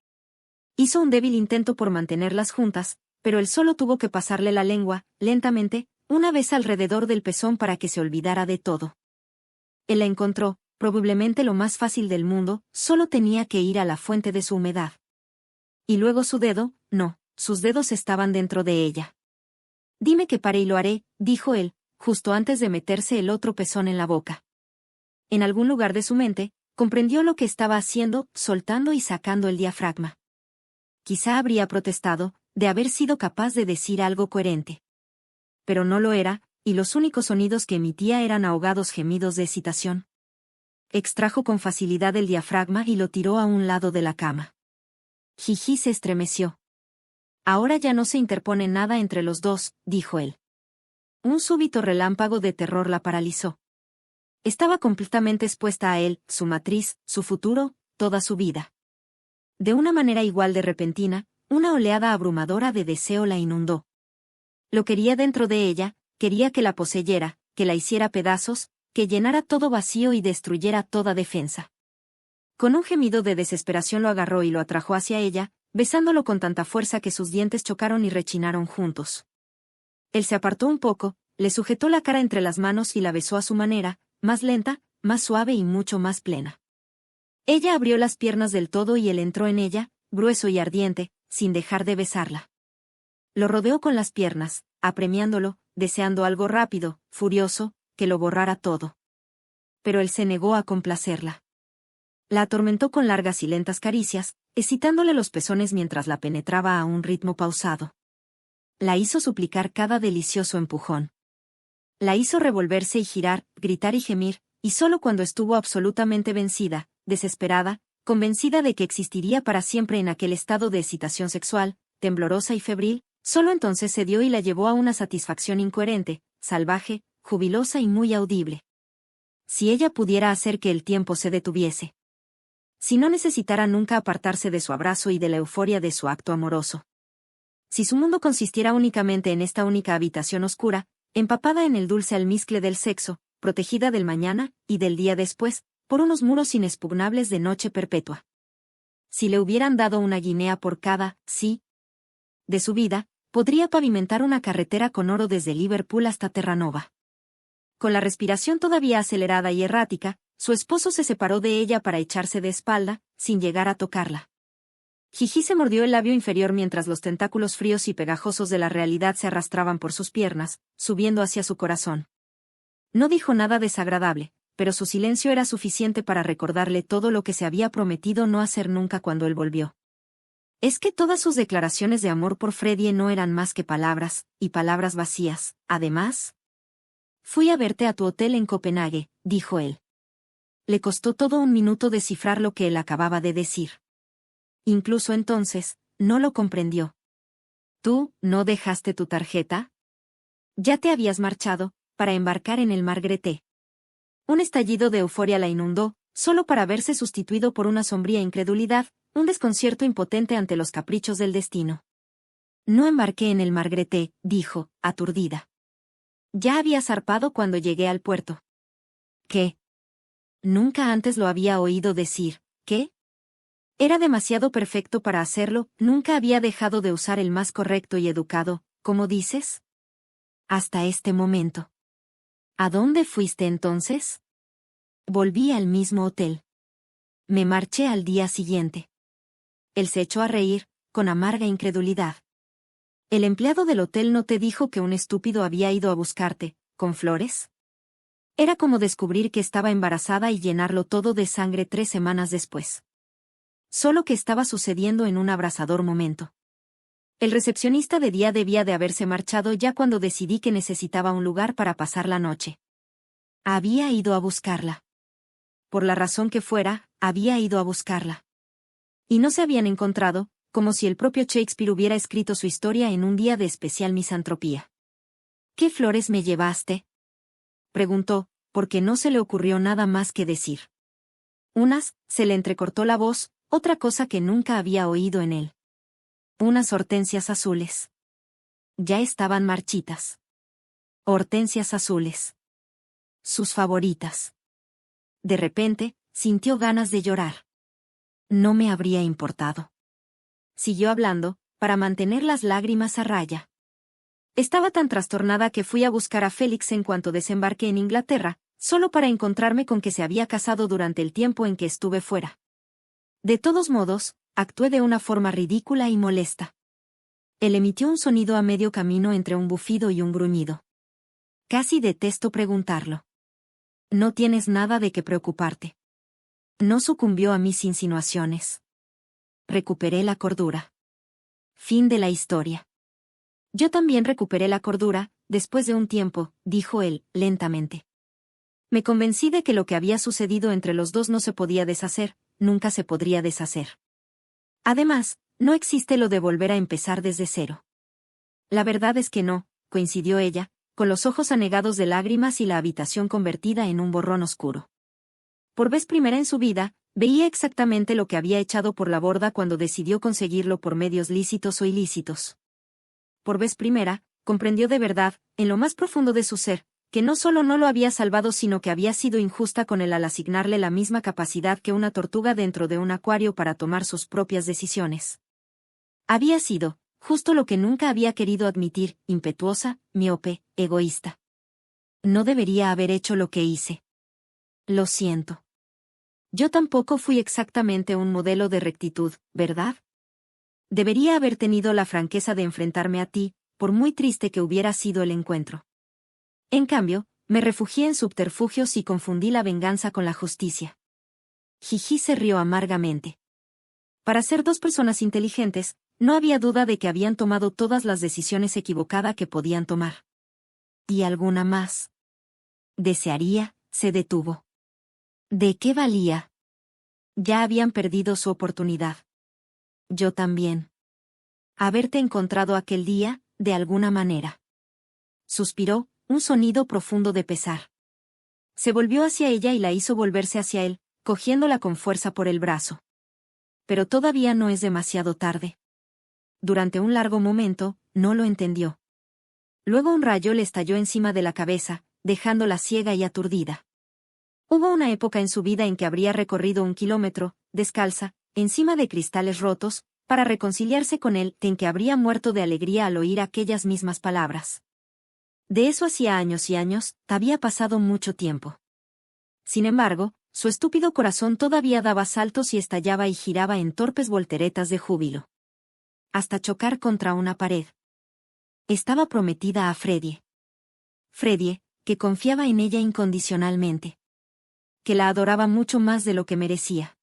Hizo un débil intento por mantenerlas juntas, pero él solo tuvo que pasarle la lengua, lentamente, una vez alrededor del pezón para que se olvidara de todo. Él la encontró, probablemente lo más fácil del mundo, solo tenía que ir a la fuente de su humedad. Y luego su dedo, no, sus dedos estaban dentro de ella. Dime que pare y lo haré, dijo él, justo antes de meterse el otro pezón en la boca. En algún lugar de su mente, comprendió lo que estaba haciendo, soltando y sacando el diafragma. Quizá habría protestado, de haber sido capaz de decir algo coherente. Pero no lo era, y los únicos sonidos que emitía eran ahogados gemidos de excitación. Extrajo con facilidad el diafragma y lo tiró a un lado de la cama. Gigi se estremeció. Ahora ya no se interpone nada entre los dos, dijo él. Un súbito relámpago de terror la paralizó. Estaba completamente expuesta a él, su matriz, su futuro, toda su vida. De una manera igual de repentina, una oleada abrumadora de deseo la inundó. Lo quería dentro de ella, quería que la poseyera, que la hiciera pedazos, que llenara todo vacío y destruyera toda defensa. Con un gemido de desesperación lo agarró y lo atrajo hacia ella, besándolo con tanta fuerza que sus dientes chocaron y rechinaron juntos. Él se apartó un poco, le sujetó la cara entre las manos y la besó a su manera, más lenta, más suave y mucho más plena. Ella abrió las piernas del todo y él entró en ella, grueso y ardiente, sin dejar de besarla. Lo rodeó con las piernas, apremiándolo, deseando algo rápido, furioso, que lo borrara todo. Pero él se negó a complacerla. La atormentó con largas y lentas caricias, excitándole los pezones mientras la penetraba a un ritmo pausado. La hizo suplicar cada delicioso empujón. La hizo revolverse y girar, gritar y gemir, y solo cuando estuvo absolutamente vencida, desesperada, convencida de que existiría para siempre en aquel estado de excitación sexual, temblorosa y febril, solo entonces cedió y la llevó a una satisfacción incoherente, salvaje, jubilosa y muy audible. Si ella pudiera hacer que el tiempo se detuviese. Si no necesitara nunca apartarse de su abrazo y de la euforia de su acto amoroso. Si su mundo consistiera únicamente en esta única habitación oscura, empapada en el dulce almizcle del sexo, protegida del mañana y del día después, por unos muros inexpugnables de noche perpetua. Si le hubieran dado una guinea por cada sí de su vida, podría pavimentar una carretera con oro desde Liverpool hasta Terranova. Con la respiración todavía acelerada y errática, su esposo se separó de ella para echarse de espalda, sin llegar a tocarla. Gigi se mordió el labio inferior mientras los tentáculos fríos y pegajosos de la realidad se arrastraban por sus piernas, subiendo hacia su corazón. No dijo nada desagradable, pero su silencio era suficiente para recordarle todo lo que se había prometido no hacer nunca cuando él volvió. Es que todas sus declaraciones de amor por Freddie no eran más que palabras, y palabras vacías, además. Fui a verte a tu hotel en Copenhague, dijo él. Le costó todo un minuto descifrar lo que él acababa de decir. Incluso entonces, no lo comprendió. ¿Tú, no dejaste tu tarjeta? Ya te habías marchado, para embarcar en el Margrethe. Un estallido de euforia la inundó, solo para verse sustituido por una sombría incredulidad, un desconcierto impotente ante los caprichos del destino. No embarqué en el Margrethe, dijo, aturdida. Ya había zarpado cuando llegué al puerto. ¿Qué? Nunca antes lo había oído decir, ¿qué? Era demasiado perfecto para hacerlo, nunca había dejado de usar el más correcto y educado, ¿cómo dices? Hasta este momento. ¿A dónde fuiste entonces? Volví al mismo hotel. Me marché al día siguiente. Él se echó a reír, con amarga incredulidad. ¿El empleado del hotel no te dijo que un estúpido había ido a buscarte, con flores? Era como descubrir que estaba embarazada y llenarlo todo de sangre 3 semanas después. Solo que estaba sucediendo en un abrasador momento. El recepcionista de día debía de haberse marchado ya cuando decidí que necesitaba un lugar para pasar la noche. Había ido a buscarla. Por la razón que fuera, había ido a buscarla. Y no se habían encontrado, como si el propio Shakespeare hubiera escrito su historia en un día de especial misantropía. ¿Qué flores me llevaste? Preguntó, porque no se le ocurrió nada más que decir. Unas, se le entrecortó la voz, otra cosa que nunca había oído en él. Unas hortensias azules. Ya estaban marchitas. Hortensias azules. Sus favoritas. De repente, sintió ganas de llorar. No me habría importado. Siguió hablando, para mantener las lágrimas a raya. Estaba tan trastornada que fui a buscar a Félix en cuanto desembarqué en Inglaterra, solo para encontrarme con que se había casado durante el tiempo en que estuve fuera. De todos modos, actué de una forma ridícula y molesta. Él emitió un sonido a medio camino entre un bufido y un gruñido. Casi detesto preguntarlo. No tienes nada de qué preocuparte. No sucumbió a mis insinuaciones. Recuperé la cordura. Fin de la historia. Yo también recuperé la cordura, después de un tiempo, dijo él, lentamente. Me convencí de que lo que había sucedido entre los dos no se podía deshacer, nunca se podría deshacer. Además, no existe lo de volver a empezar desde cero. La verdad es que no, coincidió ella, con los ojos anegados de lágrimas y la habitación convertida en un borrón oscuro. Por vez primera en su vida, veía exactamente lo que había echado por la borda cuando decidió conseguirlo por medios lícitos o ilícitos. Por vez primera, comprendió de verdad, en lo más profundo de su ser, que no solo no lo había salvado sino que había sido injusta con él al asignarle la misma capacidad que una tortuga dentro de un acuario para tomar sus propias decisiones. Había sido, justo lo que nunca había querido admitir, impetuosa, miope, egoísta. No debería haber hecho lo que hice. Lo siento. Yo tampoco fui exactamente un modelo de rectitud, ¿verdad? Debería haber tenido la franqueza de enfrentarme a ti, por muy triste que hubiera sido el encuentro. En cambio, me refugié en subterfugios y confundí la venganza con la justicia. Jiji se rió amargamente. Para ser dos personas inteligentes, no había duda de que habían tomado todas las decisiones equivocadas que podían tomar. ¿Y alguna más? Desearía, se detuvo. ¿De qué valía? Ya habían perdido su oportunidad. Yo también. Haberte encontrado aquel día, de alguna manera. Suspiró, un sonido profundo de pesar. Se volvió hacia ella y la hizo volverse hacia él, cogiéndola con fuerza por el brazo. Pero todavía no es demasiado tarde. Durante un largo momento, no lo entendió. Luego un rayo le estalló encima de la cabeza, dejándola ciega y aturdida. Hubo una época en su vida en que habría recorrido 1 kilómetro, descalza, encima de cristales rotos, para reconciliarse con él, en que habría muerto de alegría al oír aquellas mismas palabras. De eso hacía años y años, había pasado mucho tiempo. Sin embargo, su estúpido corazón todavía daba saltos y estallaba y giraba en torpes volteretas de júbilo. Hasta chocar contra una pared. Estaba prometida a Freddie. Freddie, que confiaba en ella incondicionalmente. Que la adoraba mucho más de lo que merecía.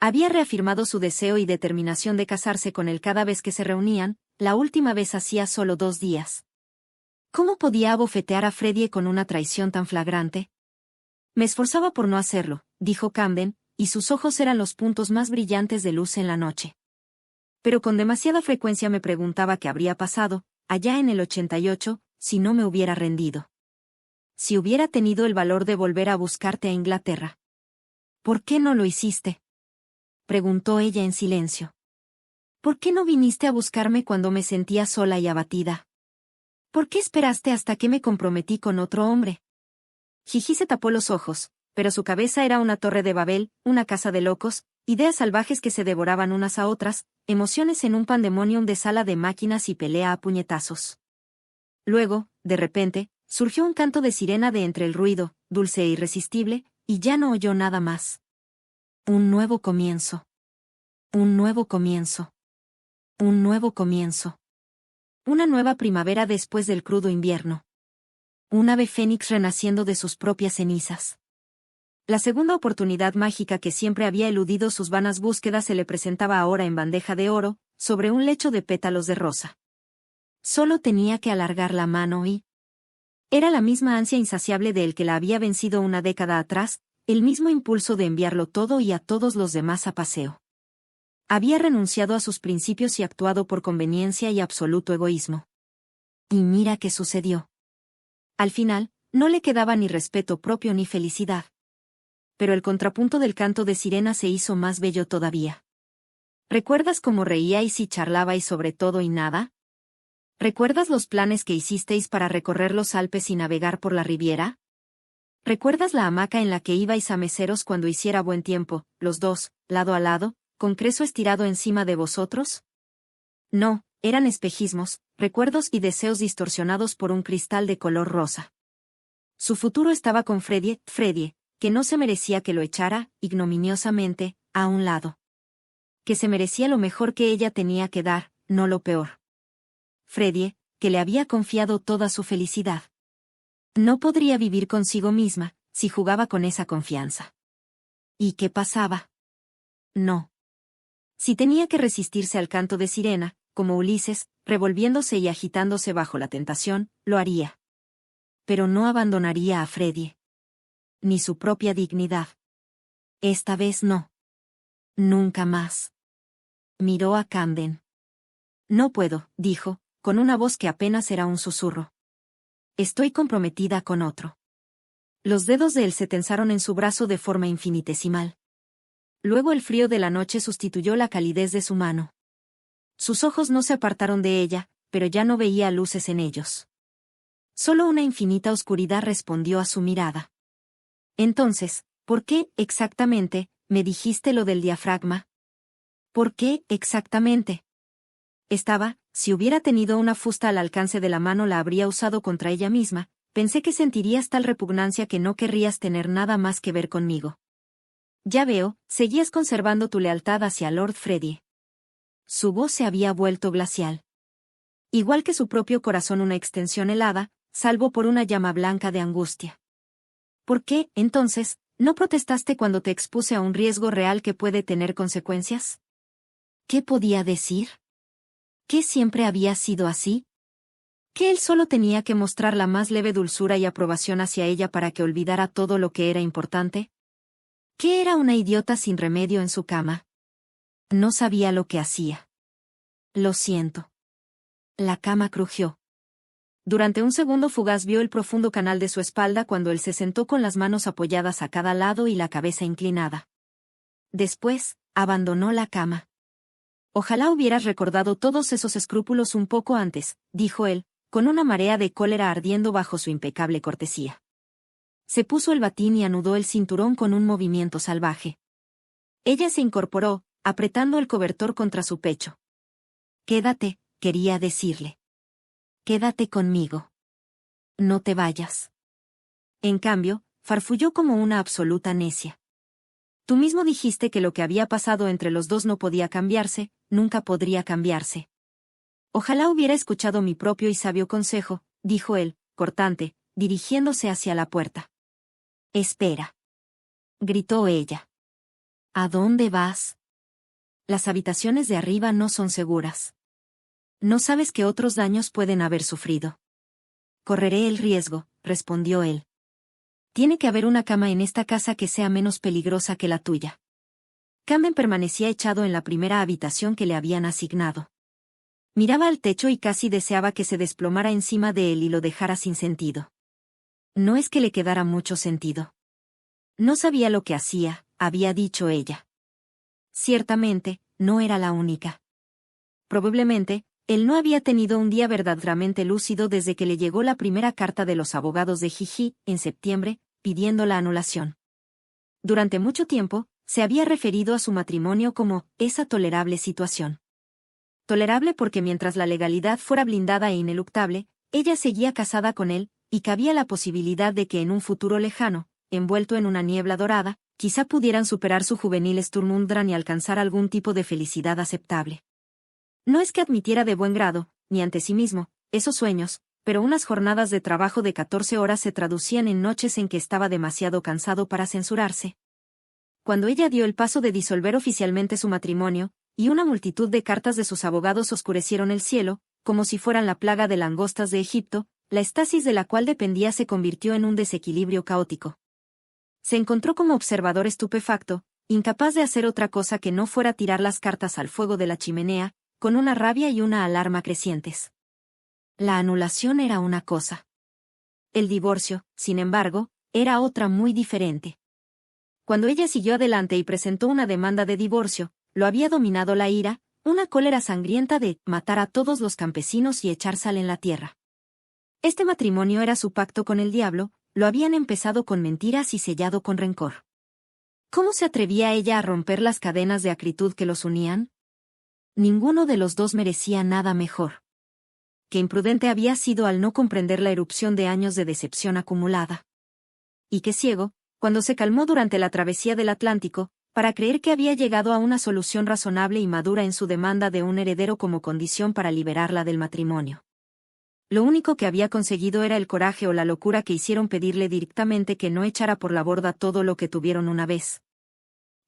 Había reafirmado su deseo y determinación de casarse con él cada vez que se reunían, la última vez hacía solo 2 días. ¿Cómo podía abofetear a Freddie con una traición tan flagrante? Me esforzaba por no hacerlo, dijo Camden, y sus ojos eran los puntos más brillantes de luz en la noche. Pero con demasiada frecuencia me preguntaba qué habría pasado, allá en el 88, si no me hubiera rendido. Si hubiera tenido el valor de volver a buscarte a Inglaterra. ¿Por qué no lo hiciste? Preguntó ella en silencio. ¿Por qué no viniste a buscarme cuando me sentía sola y abatida? ¿Por qué esperaste hasta que me comprometí con otro hombre? Jiji se tapó los ojos, pero su cabeza era una torre de Babel, una casa de locos, ideas salvajes que se devoraban unas a otras, emociones en un pandemonium de sala de máquinas y pelea a puñetazos. Luego, de repente, surgió un canto de sirena de entre el ruido, dulce e irresistible, y ya no oyó nada más. Un nuevo comienzo. Un nuevo comienzo. Un nuevo comienzo. Una nueva primavera después del crudo invierno. Un ave fénix renaciendo de sus propias cenizas. La segunda oportunidad mágica que siempre había eludido sus vanas búsquedas se le presentaba ahora en bandeja de oro, sobre un lecho de pétalos de rosa. Solo tenía que alargar la mano y... Era la misma ansia insaciable de él que la había vencido una década atrás, el mismo impulso de enviarlo todo y a todos los demás a paseo. Había renunciado a sus principios y actuado por conveniencia y absoluto egoísmo. Y mira qué sucedió. Al final, no le quedaba ni respeto propio ni felicidad. Pero el contrapunto del canto de sirena se hizo más bello todavía. ¿Recuerdas cómo reíais y charlabais sobre todo y nada? ¿Recuerdas los planes que hicisteis para recorrer los Alpes y navegar por la Riviera? ¿Recuerdas la hamaca en la que ibais a meceros cuando hiciera buen tiempo, los dos, lado a lado, con Creso estirado encima de vosotros? No, eran espejismos, recuerdos y deseos distorsionados por un cristal de color rosa. Su futuro estaba con Freddie, que no se merecía que lo echara, ignominiosamente, a un lado. Que se merecía lo mejor que ella tenía que dar, no lo peor. Freddie, que le había confiado toda su felicidad. No podría vivir consigo misma, si jugaba con esa confianza. ¿Y qué pasaba? No. Si tenía que resistirse al canto de sirena, como Ulises, revolviéndose y agitándose bajo la tentación, lo haría. Pero no abandonaría a Freddie. Ni su propia dignidad. Esta vez no. Nunca más. Miró a Camden. No puedo, dijo, con una voz que apenas era un susurro. Estoy comprometida con otro. Los dedos de él se tensaron en su brazo de forma infinitesimal. Luego el frío de la noche sustituyó la calidez de su mano. Sus ojos no se apartaron de ella, pero ya no veía luces en ellos. Solo una infinita oscuridad respondió a su mirada. Entonces, ¿por qué, exactamente, me dijiste lo del diafragma? ¿Por qué, exactamente? Si hubiera tenido una fusta al alcance de la mano la habría usado contra ella misma, pensé que sentirías tal repugnancia que no querrías tener nada más que ver conmigo. Ya veo, seguías conservando tu lealtad hacia Lord Freddie. Su voz se había vuelto glacial. Igual que su propio corazón una extensión helada, salvo por una llama blanca de angustia. ¿Por qué, entonces, no protestaste cuando te expuse a un riesgo real que puede tener consecuencias? ¿Qué podía decir? ¿Que siempre había sido así? ¿Que él solo tenía que mostrar la más leve dulzura y aprobación hacia ella para que olvidara todo lo que era importante? ¿Que era una idiota sin remedio en su cama? No sabía lo que hacía. Lo siento. La cama crujió. Durante un segundo fugaz vio el profundo canal de su espalda cuando él se sentó con las manos apoyadas a cada lado y la cabeza inclinada. Después, abandonó la cama. Ojalá hubieras recordado todos esos escrúpulos un poco antes, dijo él, con una marea de cólera ardiendo bajo su impecable cortesía. Se puso el batín y anudó el cinturón con un movimiento salvaje. Ella se incorporó, apretando el cobertor contra su pecho. Quédate, quería decirle. Quédate conmigo. No te vayas. En cambio, farfulló como una absoluta necia. Tú mismo dijiste que lo que había pasado entre los dos no podía cambiarse, nunca podría cambiarse. Ojalá hubiera escuchado mi propio y sabio consejo, dijo él, cortante, dirigiéndose hacia la puerta. Espera. Gritó ella. ¿A dónde vas? Las habitaciones de arriba no son seguras. No sabes que otros daños pueden haber sufrido. Correré el riesgo, respondió él. Tiene que haber una cama en esta casa que sea menos peligrosa que la tuya. Camden permanecía echado en la primera habitación que le habían asignado. Miraba al techo y casi deseaba que se desplomara encima de él y lo dejara sin sentido. No es que le quedara mucho sentido. No sabía lo que hacía, había dicho ella. Ciertamente, no era la única. Probablemente, él no había tenido un día verdaderamente lúcido desde que le llegó la primera carta de los abogados de Gigi, en septiembre, pidiendo la anulación. Durante mucho tiempo, se había referido a su matrimonio como esa tolerable situación. Tolerable porque mientras la legalidad fuera blindada e ineluctable, ella seguía casada con él, y cabía la posibilidad de que en un futuro lejano, envuelto en una niebla dorada, quizá pudieran superar su juvenil Sturm und Drang y alcanzar algún tipo de felicidad aceptable. No es que admitiera de buen grado, ni ante sí mismo, esos sueños, pero unas jornadas de trabajo de 14 horas se traducían en noches en que estaba demasiado cansado para censurarse. Cuando ella dio el paso de disolver oficialmente su matrimonio, y una multitud de cartas de sus abogados oscurecieron el cielo, como si fueran la plaga de langostas de Egipto, la estasis de la cual dependía se convirtió en un desequilibrio caótico. Se encontró como observador estupefacto, incapaz de hacer otra cosa que no fuera tirar las cartas al fuego de la chimenea, con una rabia y una alarma crecientes. La anulación era una cosa. El divorcio, sin embargo, era otra muy diferente. Cuando ella siguió adelante y presentó una demanda de divorcio, lo había dominado la ira, una cólera sangrienta de matar a todos los campesinos y echar sal en la tierra. Este matrimonio era su pacto con el diablo, lo habían empezado con mentiras y sellado con rencor. ¿Cómo se atrevía ella a romper las cadenas de acritud que los unían? Ninguno de los dos merecía nada mejor. Qué imprudente había sido al no comprender la erupción de años de decepción acumulada. Y qué ciego, cuando se calmó durante la travesía del Atlántico, para creer que había llegado a una solución razonable y madura en su demanda de un heredero como condición para liberarla del matrimonio. Lo único que había conseguido era el coraje o la locura que hicieron pedirle directamente que no echara por la borda todo lo que tuvieron una vez.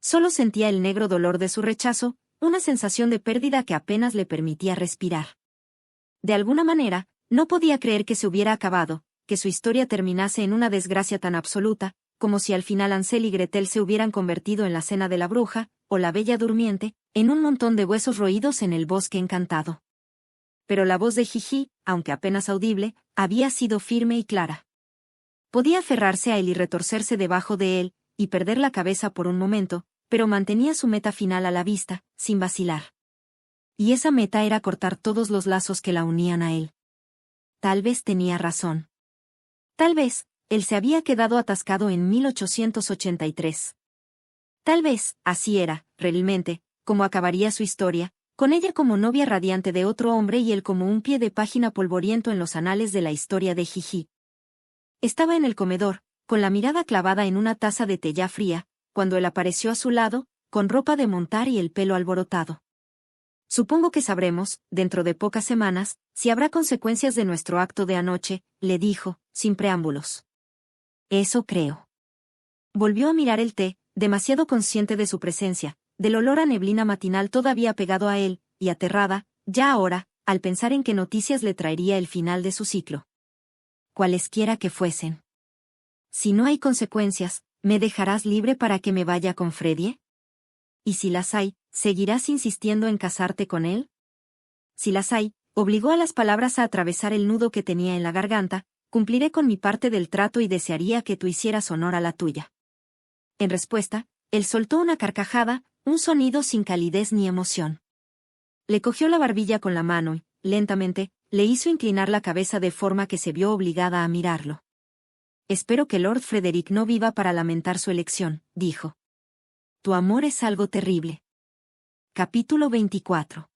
Solo sentía el negro dolor de su rechazo, una sensación de pérdida que apenas le permitía respirar. De alguna manera, no podía creer que se hubiera acabado, que su historia terminase en una desgracia tan absoluta, como si al final Hansel y Gretel se hubieran convertido en la cena de la bruja, o la Bella Durmiente, en un montón de huesos roídos en el bosque encantado. Pero la voz de Jiji, aunque apenas audible, había sido firme y clara. Podía aferrarse a él y retorcerse debajo de él, y perder la cabeza por un momento, pero mantenía su meta final a la vista, sin vacilar. Y esa meta era cortar todos los lazos que la unían a él. Tal vez tenía razón. Tal vez, él se había quedado atascado en 1883. Tal vez, así era, realmente, como acabaría su historia, con ella como novia radiante de otro hombre y él como un pie de página polvoriento en los anales de la historia de Jiji. Estaba en el comedor, con la mirada clavada en una taza de té ya fría, cuando él apareció a su lado, con ropa de montar y el pelo alborotado. Supongo que sabremos, dentro de pocas semanas, si habrá consecuencias de nuestro acto de anoche, le dijo, sin preámbulos. Eso creo. Volvió a mirar el té, demasiado consciente de su presencia, del olor a neblina matinal todavía pegado a él, y aterrada, ya ahora, al pensar en qué noticias le traería el final de su ciclo. Cualesquiera que fuesen. Si no hay consecuencias, ¿me dejarás libre para que me vaya con Freddie? Y si las hay, ¿seguirás insistiendo en casarte con él? Si las hay, obligó a las palabras a atravesar el nudo que tenía en la garganta, cumpliré con mi parte del trato y desearía que tú hicieras honor a la tuya. En respuesta, él soltó una carcajada, un sonido sin calidez ni emoción. Le cogió la barbilla con la mano y, lentamente, le hizo inclinar la cabeza de forma que se vio obligada a mirarlo. Espero que Lord Frederick no viva para lamentar su elección, dijo. Tu amor es algo terrible. Capítulo 24.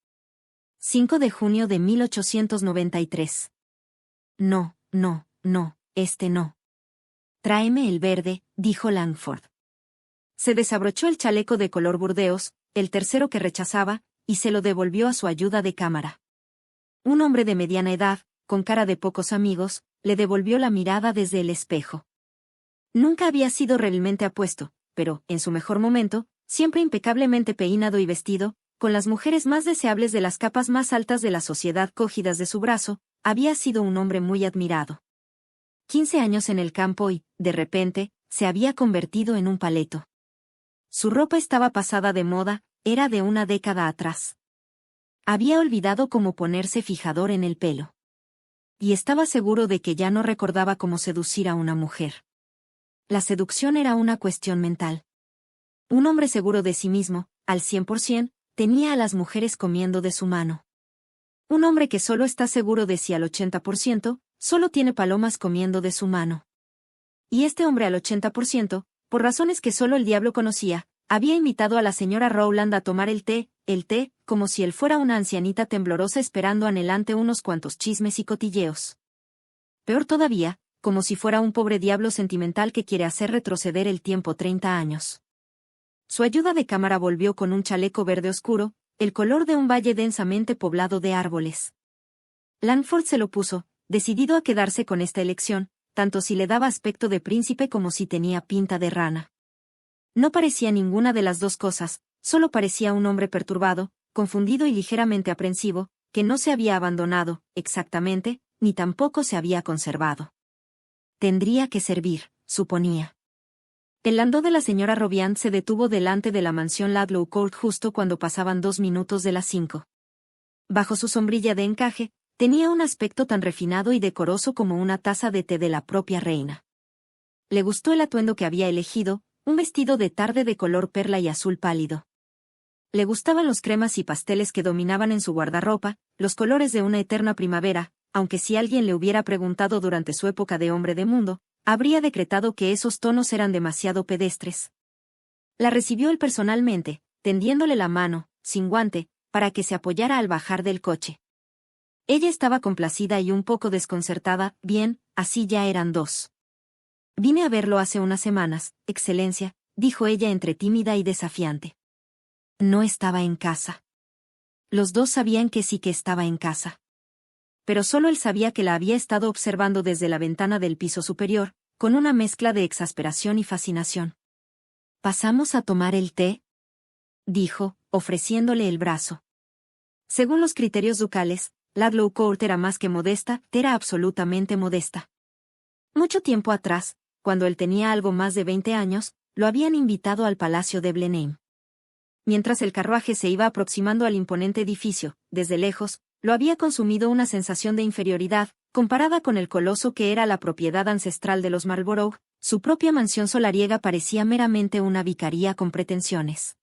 5 de junio de 1893. No, no, no, no. Tráeme el verde, dijo Langford. Se desabrochó el chaleco de color burdeos, el tercero que rechazaba, y se lo devolvió a su ayuda de cámara. Un hombre de mediana edad, con cara de pocos amigos, le devolvió la mirada desde el espejo. Nunca había sido realmente apuesto, pero, en su mejor momento, siempre impecablemente peinado y vestido, con las mujeres más deseables de las capas más altas de la sociedad cogidas de su brazo, había sido un hombre muy admirado. 15 años en el campo y, de repente, se había convertido en un paleto. Su ropa estaba pasada de moda, era de una década atrás. Había olvidado cómo ponerse fijador en el pelo. Y estaba seguro de que ya no recordaba cómo seducir a una mujer. La seducción era una cuestión mental. Un hombre seguro de sí mismo, al 100%, tenía a las mujeres comiendo de su mano. Un hombre que solo está seguro de sí al 80%, solo tiene palomas comiendo de su mano. Y este hombre al 80%, por razones que solo el diablo conocía, había invitado a la señora Rowland a tomar el té, como si él fuera una ancianita temblorosa esperando anhelante unos cuantos chismes y cotilleos. Peor todavía, como si fuera un pobre diablo sentimental que quiere hacer retroceder el tiempo 30 años. Su ayuda de cámara volvió con un chaleco verde oscuro, el color de un valle densamente poblado de árboles. Langford se lo puso, decidido a quedarse con esta elección, tanto si le daba aspecto de príncipe como si tenía pinta de rana. No parecía ninguna de las dos cosas, solo parecía un hombre perturbado, confundido y ligeramente aprensivo, que no se había abandonado, exactamente, ni tampoco se había conservado. Tendría que servir, suponía. El landó de la señora Robiant se detuvo delante de la mansión Ludlow Court justo cuando pasaban 2 minutos de las 5. Bajo su sombrilla de encaje, Tenía un aspecto tan refinado y decoroso como una taza de té de la propia reina. Le gustó el atuendo que había elegido, un vestido de tarde de color perla y azul pálido. Le gustaban los cremas y pasteles que dominaban en su guardarropa, los colores de una eterna primavera, aunque si alguien le hubiera preguntado durante su época de hombre de mundo, habría decretado que esos tonos eran demasiado pedestres. La recibió él personalmente, tendiéndole la mano, sin guante, para que se apoyara al bajar del coche. Ella estaba complacida y un poco desconcertada. Bien, así ya eran dos. Vine a verlo hace unas semanas, Excelencia, dijo ella entre tímida y desafiante. No estaba en casa. Los dos sabían que sí que estaba en casa. Pero solo él sabía que la había estado observando desde la ventana del piso superior, con una mezcla de exasperación y fascinación. ¿Pasamos a tomar el té?, dijo, ofreciéndole el brazo. Según los criterios ducales, Ludlow Court era más que modesta, era absolutamente modesta. Mucho tiempo atrás, cuando él tenía algo más de 20 años, lo habían invitado al Palacio de Blenheim. Mientras el carruaje se iba aproximando al imponente edificio, desde lejos, lo había consumido una sensación de inferioridad, comparada con el coloso que era la propiedad ancestral de los Marlborough. Su propia mansión solariega parecía meramente una vicaría con pretensiones.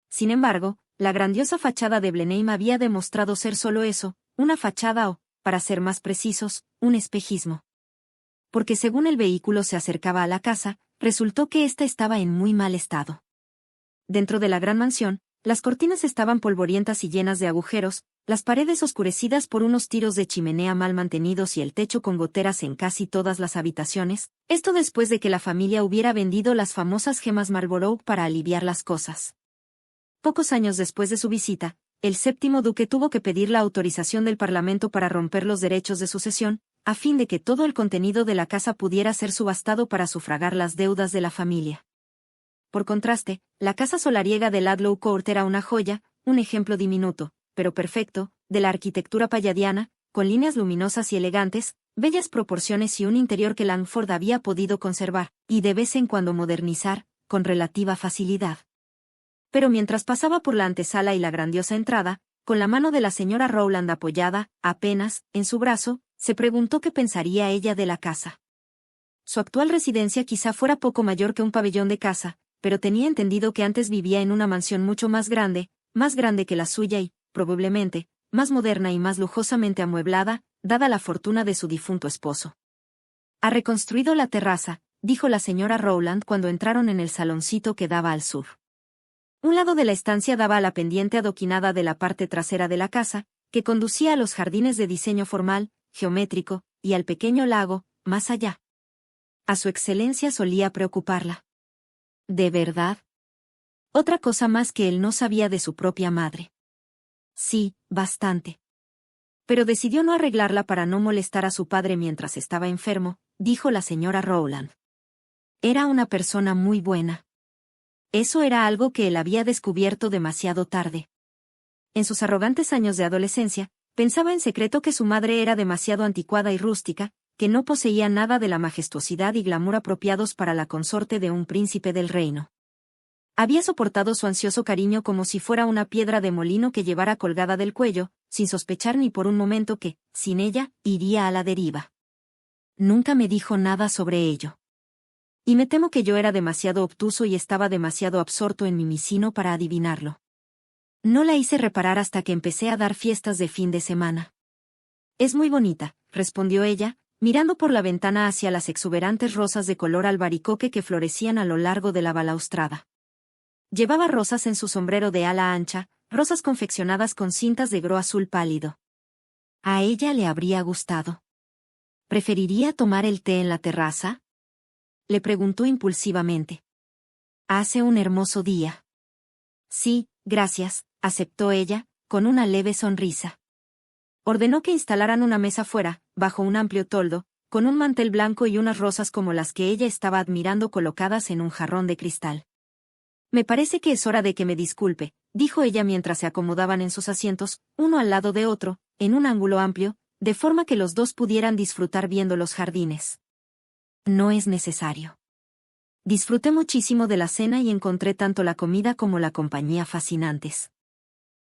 Sin embargo, la grandiosa fachada de Blenheim había demostrado ser solo eso, una fachada o, para ser más precisos, un espejismo. Porque según el vehículo se acercaba a la casa, resultó que ésta estaba en muy mal estado. Dentro de la gran mansión, las cortinas estaban polvorientas y llenas de agujeros, las paredes oscurecidas por unos tiros de chimenea mal mantenidos y el techo con goteras en casi todas las habitaciones, esto después de que la familia hubiera vendido las famosas gemas Marlborough para aliviar las cosas. Pocos años después de su visita, el séptimo duque tuvo que pedir la autorización del Parlamento para romper los derechos de sucesión, a fin de que todo el contenido de la casa pudiera ser subastado para sufragar las deudas de la familia. Por contraste, la casa solariega de Ludlow Court era una joya, un ejemplo diminuto, pero perfecto, de la arquitectura palladiana, con líneas luminosas y elegantes, bellas proporciones y un interior que Langford había podido conservar, y de vez en cuando modernizar, con relativa facilidad. Pero mientras pasaba por la antesala y la grandiosa entrada, con la mano de la señora Rowland apoyada, apenas, en su brazo, se preguntó qué pensaría ella de la casa. Su actual residencia quizá fuera poco mayor que un pabellón de caza, pero tenía entendido que antes vivía en una mansión mucho más grande que la suya y, probablemente, más moderna y más lujosamente amueblada, dada la fortuna de su difunto esposo. Ha reconstruido la terraza, dijo la señora Rowland cuando entraron en el saloncito que daba al sur. Un lado de la estancia daba a la pendiente adoquinada de la parte trasera de la casa, que conducía a los jardines de diseño formal, geométrico, y al pequeño lago, más allá. A su excelencia solía preocuparla. ¿De verdad? Otra cosa más que él no sabía de su propia madre. Sí, bastante. Pero decidió no arreglarla para no molestar a su padre mientras estaba enfermo, dijo la señora Rowland. Era una persona muy buena. Eso era algo que él había descubierto demasiado tarde. En sus arrogantes años de adolescencia, pensaba en secreto que su madre era demasiado anticuada y rústica, que no poseía nada de la majestuosidad y glamour apropiados para la consorte de un príncipe del reino. Había soportado su ansioso cariño como si fuera una piedra de molino que llevara colgada del cuello, sin sospechar ni por un momento que, sin ella, iría a la deriva. Nunca me dijo nada sobre ello. Y me temo que yo era demasiado obtuso y estaba demasiado absorto en mi misino para adivinarlo. No la hice reparar hasta que empecé a dar fiestas de fin de semana. Es muy bonita, respondió ella, mirando por la ventana hacia las exuberantes rosas de color albaricoque que florecían a lo largo de la balaustrada. Llevaba rosas en su sombrero de ala ancha, rosas confeccionadas con cintas de gro azul pálido. A ella le habría gustado. ¿Preferiría tomar el té en la terraza?, le preguntó impulsivamente. Hace un hermoso día. Sí, gracias, aceptó ella, con una leve sonrisa. Ordenó que instalaran una mesa fuera, bajo un amplio toldo, con un mantel blanco y unas rosas como las que ella estaba admirando colocadas en un jarrón de cristal. Me parece que es hora de que me disculpe, dijo ella mientras se acomodaban en sus asientos, uno al lado de otro, en un ángulo amplio, de forma que los dos pudieran disfrutar viendo los jardines. No es necesario. Disfruté muchísimo de la cena y encontré tanto la comida como la compañía fascinantes.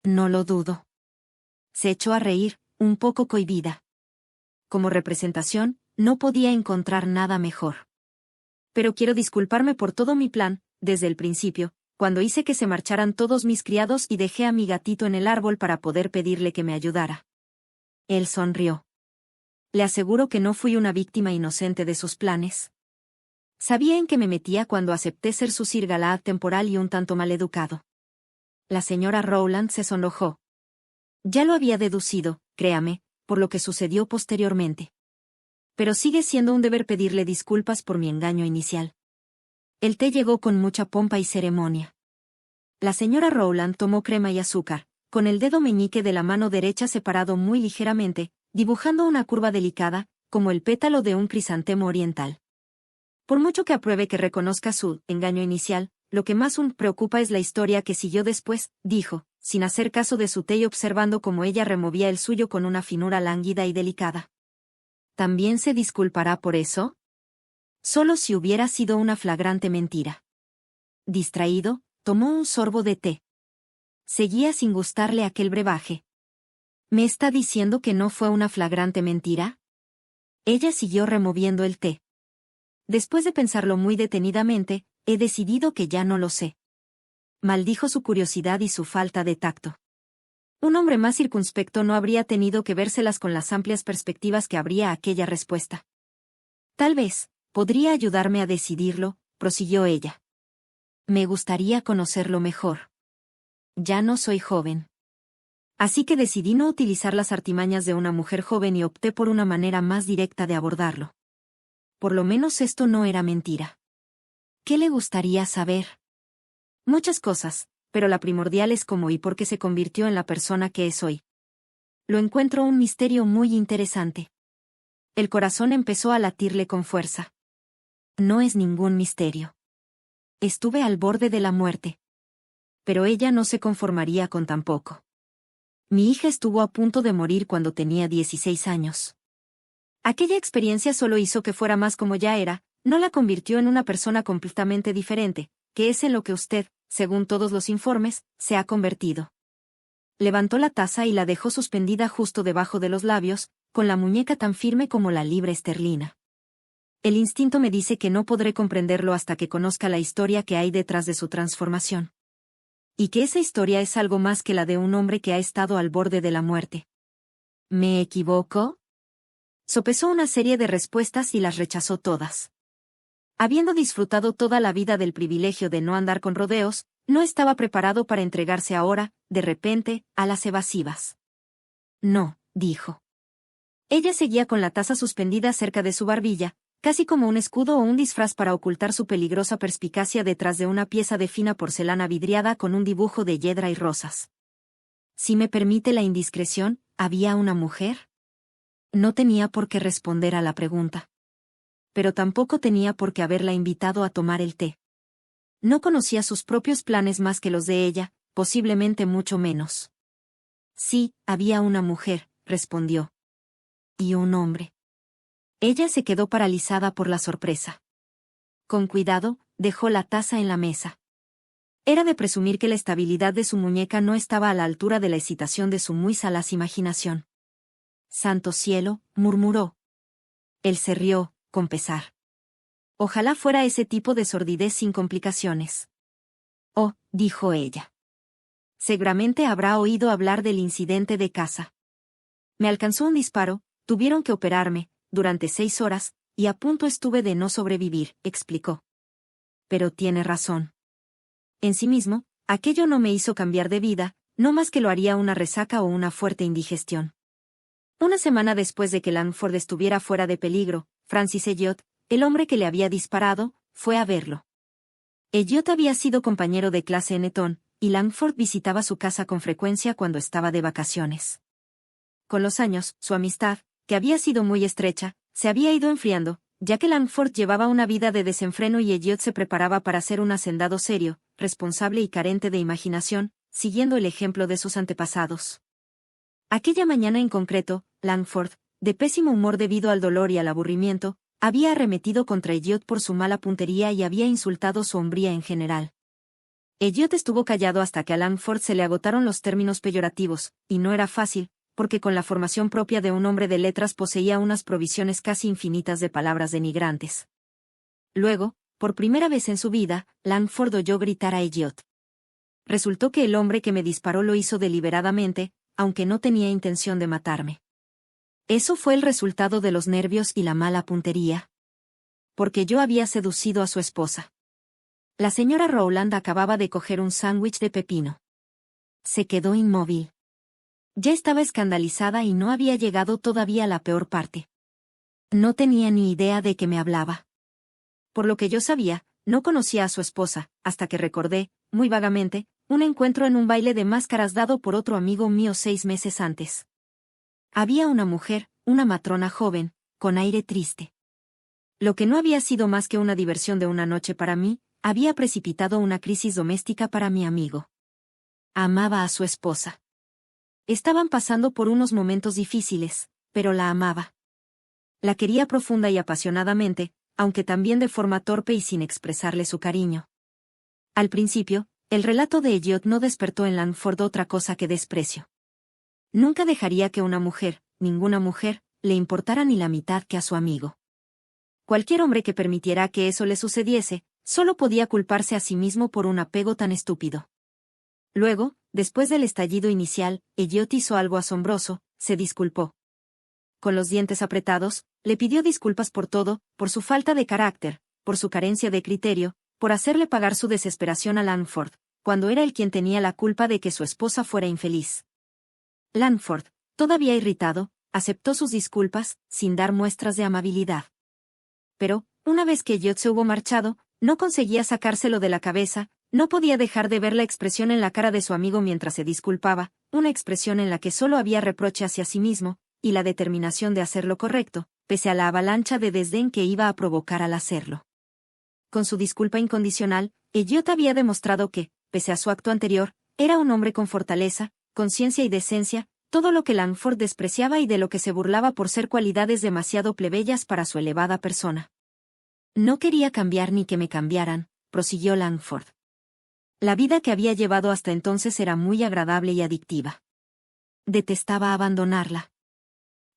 No lo dudo. Se echó a reír, un poco cohibida. Como representación, no podía encontrar nada mejor. Pero quiero disculparme por todo mi plan, desde el principio, cuando hice que se marcharan todos mis criados y dejé a mi gatito en el árbol para poder pedirle que me ayudara. Él sonrió. Le aseguro que no fui una víctima inocente de sus planes. Sabía en qué me metía cuando acepté ser su Sir Galahad temporal y un tanto maleducado. La señora Rowland se sonrojó. Ya lo había deducido, créame, por lo que sucedió posteriormente. Pero sigue siendo un deber pedirle disculpas por mi engaño inicial. El té llegó con mucha pompa y ceremonia. La señora Rowland tomó crema y azúcar, con el dedo meñique de la mano derecha separado muy ligeramente, dibujando una curva delicada, como el pétalo de un crisantemo oriental. Por mucho que apruebe que reconozca su engaño inicial, lo que más preocupa es la historia que siguió después, dijo, sin hacer caso de su té y observando cómo ella removía el suyo con una finura lánguida y delicada. ¿También se disculpará por eso? Solo si hubiera sido una flagrante mentira. Distraído, tomó un sorbo de té. Seguía sin gustarle aquel brebaje. ¿Me está diciendo que no fue una flagrante mentira? Ella siguió removiendo el té. Después de pensarlo muy detenidamente, he decidido que ya no lo sé. Maldijo su curiosidad y su falta de tacto. Un hombre más circunspecto no habría tenido que vérselas con las amplias perspectivas que abría aquella respuesta. Tal vez, podría ayudarme a decidirlo, prosiguió ella. Me gustaría conocerlo mejor. Ya no soy joven. Así que decidí no utilizar las artimañas de una mujer joven y opté por una manera más directa de abordarlo. Por lo menos esto no era mentira. ¿Qué le gustaría saber? Muchas cosas, pero la primordial es cómo y por qué se convirtió en la persona que es hoy. Lo encuentro un misterio muy interesante. El corazón empezó a latirle con fuerza. No es ningún misterio. Estuve al borde de la muerte. Pero ella no se conformaría con tan poco. Mi hija estuvo a punto de morir cuando tenía 16 años. Aquella experiencia solo hizo que fuera más como ya era, no la convirtió en una persona completamente diferente, que es en lo que usted, según todos los informes, se ha convertido. Levantó la taza y la dejó suspendida justo debajo de los labios, con la muñeca tan firme como la libra esterlina. El instinto me dice que no podré comprenderlo hasta que conozca la historia que hay detrás de su transformación. Y que esa historia es algo más que la de un hombre que ha estado al borde de la muerte. ¿Me equivoco? Sopesó una serie de respuestas y las rechazó todas. Habiendo disfrutado toda la vida del privilegio de no andar con rodeos, no estaba preparado para entregarse ahora, de repente, a las evasivas. No, dijo. Ella seguía con la taza suspendida cerca de su barbilla, casi como un escudo o un disfraz para ocultar su peligrosa perspicacia detrás de una pieza de fina porcelana vidriada con un dibujo de hiedra y rosas. Si me permite la indiscreción, ¿había una mujer? No tenía por qué responder a la pregunta. Pero tampoco tenía por qué haberla invitado a tomar el té. No conocía sus propios planes más que los de ella, posiblemente mucho menos. Sí, había una mujer, respondió. Y un hombre. Ella se quedó paralizada por la sorpresa. Con cuidado, dejó la taza en la mesa. Era de presumir que la estabilidad de su muñeca no estaba a la altura de la excitación de su muy salaz imaginación. Santo cielo, murmuró. Él se rió, con pesar. Ojalá fuera ese tipo de sordidez sin complicaciones. Oh, dijo ella. Seguramente habrá oído hablar del incidente de casa. Me alcanzó un disparo, tuvieron que operarme, durante 6 horas, y a punto estuve de no sobrevivir, explicó. Pero tiene razón. En sí mismo, aquello no me hizo cambiar de vida, no más que lo haría una resaca o una fuerte indigestión. Una semana después de que Langford estuviera fuera de peligro, Francis Elliot, el hombre que le había disparado, fue a verlo. Elliot había sido compañero de clase en Eton, y Langford visitaba su casa con frecuencia cuando estaba de vacaciones. Con los años, su amistad, que había sido muy estrecha, se había ido enfriando, ya que Langford llevaba una vida de desenfreno y Elliot se preparaba para ser un hacendado serio, responsable y carente de imaginación, siguiendo el ejemplo de sus antepasados. Aquella mañana en concreto, Langford, de pésimo humor debido al dolor y al aburrimiento, había arremetido contra Elliot por su mala puntería y había insultado su hombría en general. Elliot estuvo callado hasta que a Langford se le agotaron los términos peyorativos, y no era fácil, porque con la formación propia de un hombre de letras poseía unas provisiones casi infinitas de palabras denigrantes. Luego, por primera vez en su vida, Langford oyó gritar a Elliot. Resultó que el hombre que me disparó lo hizo deliberadamente, aunque no tenía intención de matarme. Eso fue el resultado de los nervios y la mala puntería. Porque yo había seducido a su esposa. La señora Rowland acababa de coger un sándwich de pepino. Se quedó inmóvil. Ya estaba escandalizada y no había llegado todavía a la peor parte. No tenía ni idea de qué me hablaba. Por lo que yo sabía, no conocía a su esposa, hasta que recordé, muy vagamente, un encuentro en un baile de máscaras dado por otro amigo mío 6 meses antes. Había una mujer, una matrona joven, con aire triste. Lo que no había sido más que una diversión de una noche para mí, había precipitado una crisis doméstica para mi amigo. Amaba a su esposa. Estaban pasando por unos momentos difíciles, pero la amaba. La quería profunda y apasionadamente, aunque también de forma torpe y sin expresarle su cariño. Al principio, el relato de Elliot no despertó en Langford otra cosa que desprecio. Nunca dejaría que una mujer, ninguna mujer, le importara ni la mitad que a su amigo. Cualquier hombre que permitiera que eso le sucediese, solo podía culparse a sí mismo por un apego tan estúpido. Luego, después del estallido inicial, Elliot hizo algo asombroso, se disculpó. Con los dientes apretados, le pidió disculpas por todo, por su falta de carácter, por su carencia de criterio, por hacerle pagar su desesperación a Langford, cuando era él quien tenía la culpa de que su esposa fuera infeliz. Langford, todavía irritado, aceptó sus disculpas, sin dar muestras de amabilidad. Pero, una vez que Elliot se hubo marchado, no conseguía sacárselo de la cabeza, no podía dejar de ver la expresión en la cara de su amigo mientras se disculpaba, una expresión en la que solo había reproche hacia sí mismo, y la determinación de hacer lo correcto, pese a la avalancha de desdén que iba a provocar al hacerlo. Con su disculpa incondicional, Elliot había demostrado que, pese a su acto anterior, era un hombre con fortaleza, conciencia y decencia, todo lo que Langford despreciaba y de lo que se burlaba por ser cualidades demasiado plebeyas para su elevada persona. No quería cambiar ni que me cambiaran, prosiguió Langford. La vida que había llevado hasta entonces era muy agradable y adictiva. Detestaba abandonarla.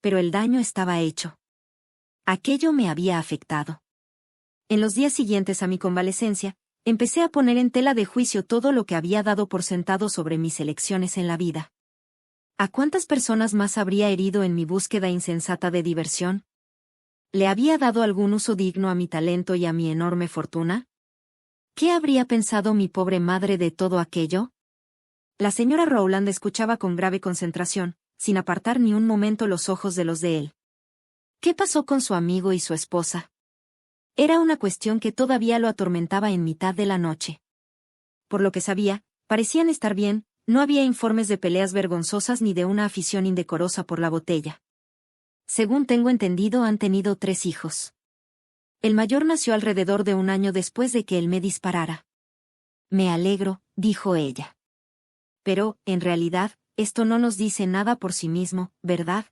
Pero el daño estaba hecho. Aquello me había afectado. En los días siguientes a mi convalecencia, empecé a poner en tela de juicio todo lo que había dado por sentado sobre mis elecciones en la vida. ¿A cuántas personas más habría herido en mi búsqueda insensata de diversión? ¿Le había dado algún uso digno a mi talento y a mi enorme fortuna? ¿Qué habría pensado mi pobre madre de todo aquello? La señora Rowland escuchaba con grave concentración, sin apartar ni un momento los ojos de los de él. ¿Qué pasó con su amigo y su esposa? Era una cuestión que todavía lo atormentaba en mitad de la noche. Por lo que sabía, parecían estar bien, no había informes de peleas vergonzosas ni de una afición indecorosa por la botella. Según tengo entendido, han tenido 3 hijos. El mayor nació alrededor de 1 año después de que él me disparara. Me alegro, dijo ella. Pero, en realidad, esto no nos dice nada por sí mismo, ¿verdad?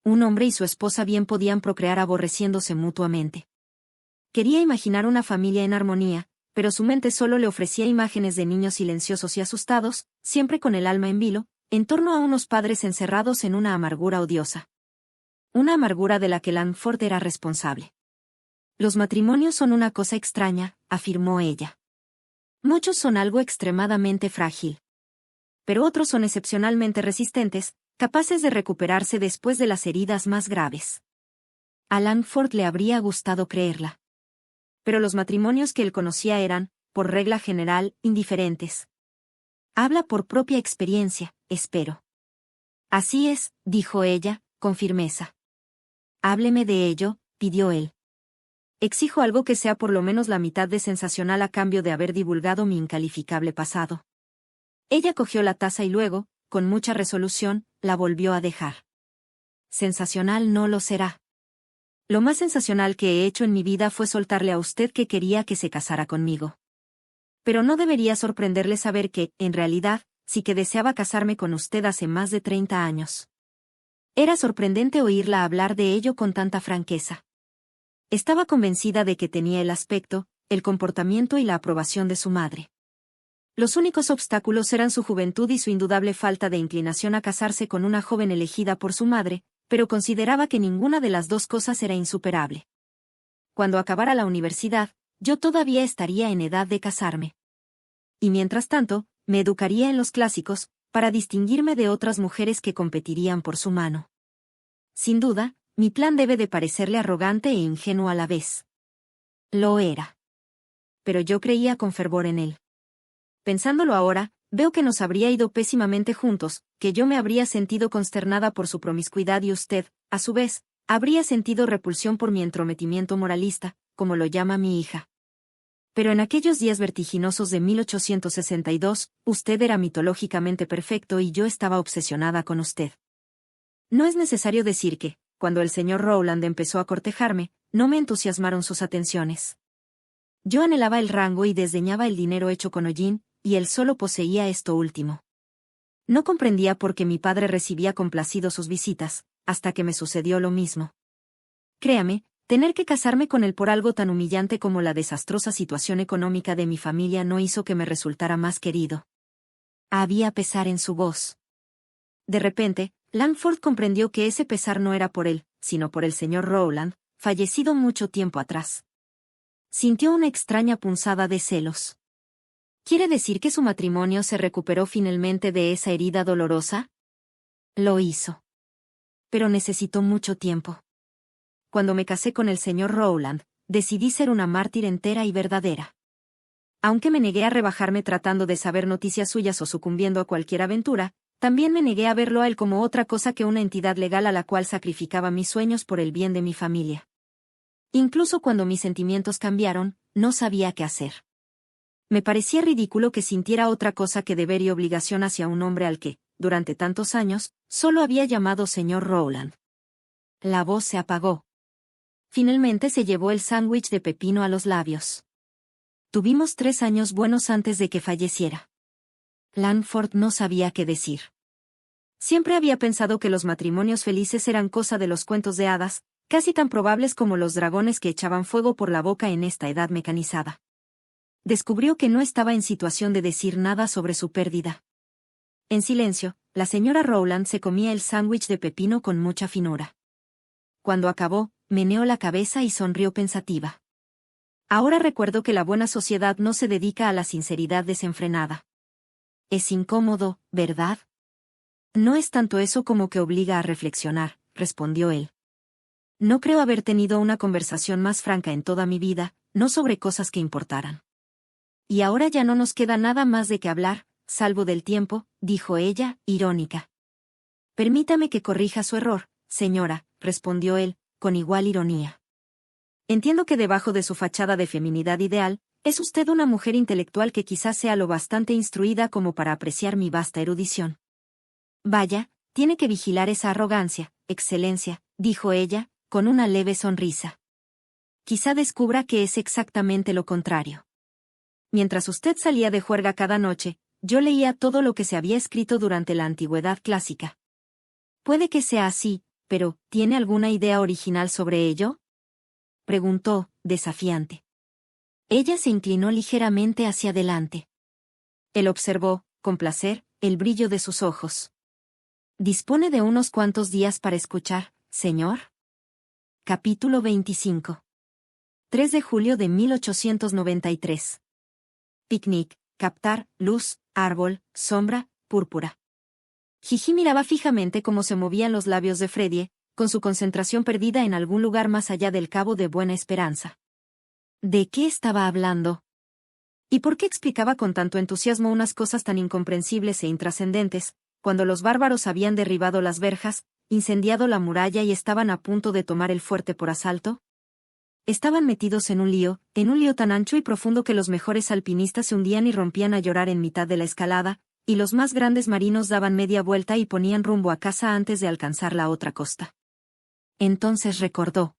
Un hombre y su esposa bien podían procrear aborreciéndose mutuamente. Quería imaginar una familia en armonía, pero su mente solo le ofrecía imágenes de niños silenciosos y asustados, siempre con el alma en vilo, en torno a unos padres encerrados en una amargura odiosa. Una amargura de la que Langford era responsable. Los matrimonios son una cosa extraña, afirmó ella. Muchos son algo extremadamente frágil. Pero otros son excepcionalmente resistentes, capaces de recuperarse después de las heridas más graves. A Langford le habría gustado creerla. Pero los matrimonios que él conocía eran, por regla general, indiferentes. Habla por propia experiencia, espero. Así es, dijo ella, con firmeza. Hábleme de ello, pidió él. Exijo algo que sea por lo menos la mitad de sensacional a cambio de haber divulgado mi incalificable pasado. Ella cogió la taza y luego, con mucha resolución, la volvió a dejar. Sensacional no lo será. Lo más sensacional que he hecho en mi vida fue soltarle a usted que quería que se casara conmigo. Pero no debería sorprenderle saber que, en realidad, sí que deseaba casarme con usted hace más de 30 años. Era sorprendente oírla hablar de ello con tanta franqueza. Estaba convencida de que tenía el aspecto, el comportamiento y la aprobación de su madre. Los únicos obstáculos eran su juventud y su indudable falta de inclinación a casarse con una joven elegida por su madre, pero consideraba que ninguna de las dos cosas era insuperable. Cuando acabara la universidad, yo todavía estaría en edad de casarme. Y mientras tanto, me educaría en los clásicos, para distinguirme de otras mujeres que competirían por su mano. Sin duda, mi plan debe de parecerle arrogante e ingenuo a la vez. Lo era. Pero yo creía con fervor en él. Pensándolo ahora, veo que nos habría ido pésimamente juntos, que yo me habría sentido consternada por su promiscuidad y usted, a su vez, habría sentido repulsión por mi entrometimiento moralista, como lo llama mi hija. Pero en aquellos días vertiginosos de 1862, usted era mitológicamente perfecto y yo estaba obsesionada con usted. No es necesario decir que, cuando el señor Rowland empezó a cortejarme, no me entusiasmaron sus atenciones. Yo anhelaba el rango y desdeñaba el dinero hecho con hollín, y él solo poseía esto último. No comprendía por qué mi padre recibía complacido sus visitas, hasta que me sucedió lo mismo. Créame, tener que casarme con él por algo tan humillante como la desastrosa situación económica de mi familia no hizo que me resultara más querido. Había pesar en su voz. De repente, Langford comprendió que ese pesar no era por él, sino por el señor Rowland, fallecido mucho tiempo atrás. Sintió una extraña punzada de celos. ¿Quiere decir que su matrimonio se recuperó finalmente de esa herida dolorosa? Lo hizo. Pero necesitó mucho tiempo. Cuando me casé con el señor Rowland, decidí ser una mártir entera y verdadera. Aunque me negué a rebajarme tratando de saber noticias suyas o sucumbiendo a cualquier aventura, también me negué a verlo a él como otra cosa que una entidad legal a la cual sacrificaba mis sueños por el bien de mi familia. Incluso cuando mis sentimientos cambiaron, no sabía qué hacer. Me parecía ridículo que sintiera otra cosa que deber y obligación hacia un hombre al que, durante tantos años, solo había llamado señor Rowland. La voz se apagó. Finalmente se llevó el sándwich de pepino a los labios. Tuvimos 3 años buenos antes de que falleciera. Langford no sabía qué decir. Siempre había pensado que los matrimonios felices eran cosa de los cuentos de hadas, casi tan probables como los dragones que echaban fuego por la boca en esta edad mecanizada. Descubrió que no estaba en situación de decir nada sobre su pérdida. En silencio, la señora Rowland se comía el sándwich de pepino con mucha finura. Cuando acabó, meneó la cabeza y sonrió pensativa. Ahora recuerdo que la buena sociedad no se dedica a la sinceridad desenfrenada. Es incómodo, ¿verdad? No es tanto eso como que obliga a reflexionar, respondió él. No creo haber tenido una conversación más franca en toda mi vida, no sobre cosas que importaran. Y ahora ya no nos queda nada más de qué hablar, salvo del tiempo, dijo ella, irónica. Permítame que corrija su error, señora, respondió él, con igual ironía. Entiendo que debajo de su fachada de feminidad ideal, es usted una mujer intelectual que quizás sea lo bastante instruida como para apreciar mi vasta erudición. Vaya, tiene que vigilar esa arrogancia, excelencia, dijo ella, con una leve sonrisa. Quizá descubra que es exactamente lo contrario. Mientras usted salía de juerga cada noche, yo leía todo lo que se había escrito durante la antigüedad clásica. Puede que sea así, pero, ¿tiene alguna idea original sobre ello?, preguntó, desafiante. Ella se inclinó ligeramente hacia adelante. Él observó, con placer, el brillo de sus ojos. ¿Dispone de unos cuantos días para escuchar, señor? Capítulo 25. 3 de julio de 1893. Picnic, captar, luz, árbol, sombra, púrpura. Gigi miraba fijamente cómo se movían los labios de Freddie, con su concentración perdida en algún lugar más allá del Cabo de Buena Esperanza. ¿De qué estaba hablando? ¿Y por qué explicaba con tanto entusiasmo unas cosas tan incomprensibles e intrascendentes, cuando los bárbaros habían derribado las verjas, incendiado la muralla y estaban a punto de tomar el fuerte por asalto? Estaban metidos en un lío tan ancho y profundo que los mejores alpinistas se hundían y rompían a llorar en mitad de la escalada, y los más grandes marinos daban media vuelta y ponían rumbo a casa antes de alcanzar la otra costa. Entonces recordó.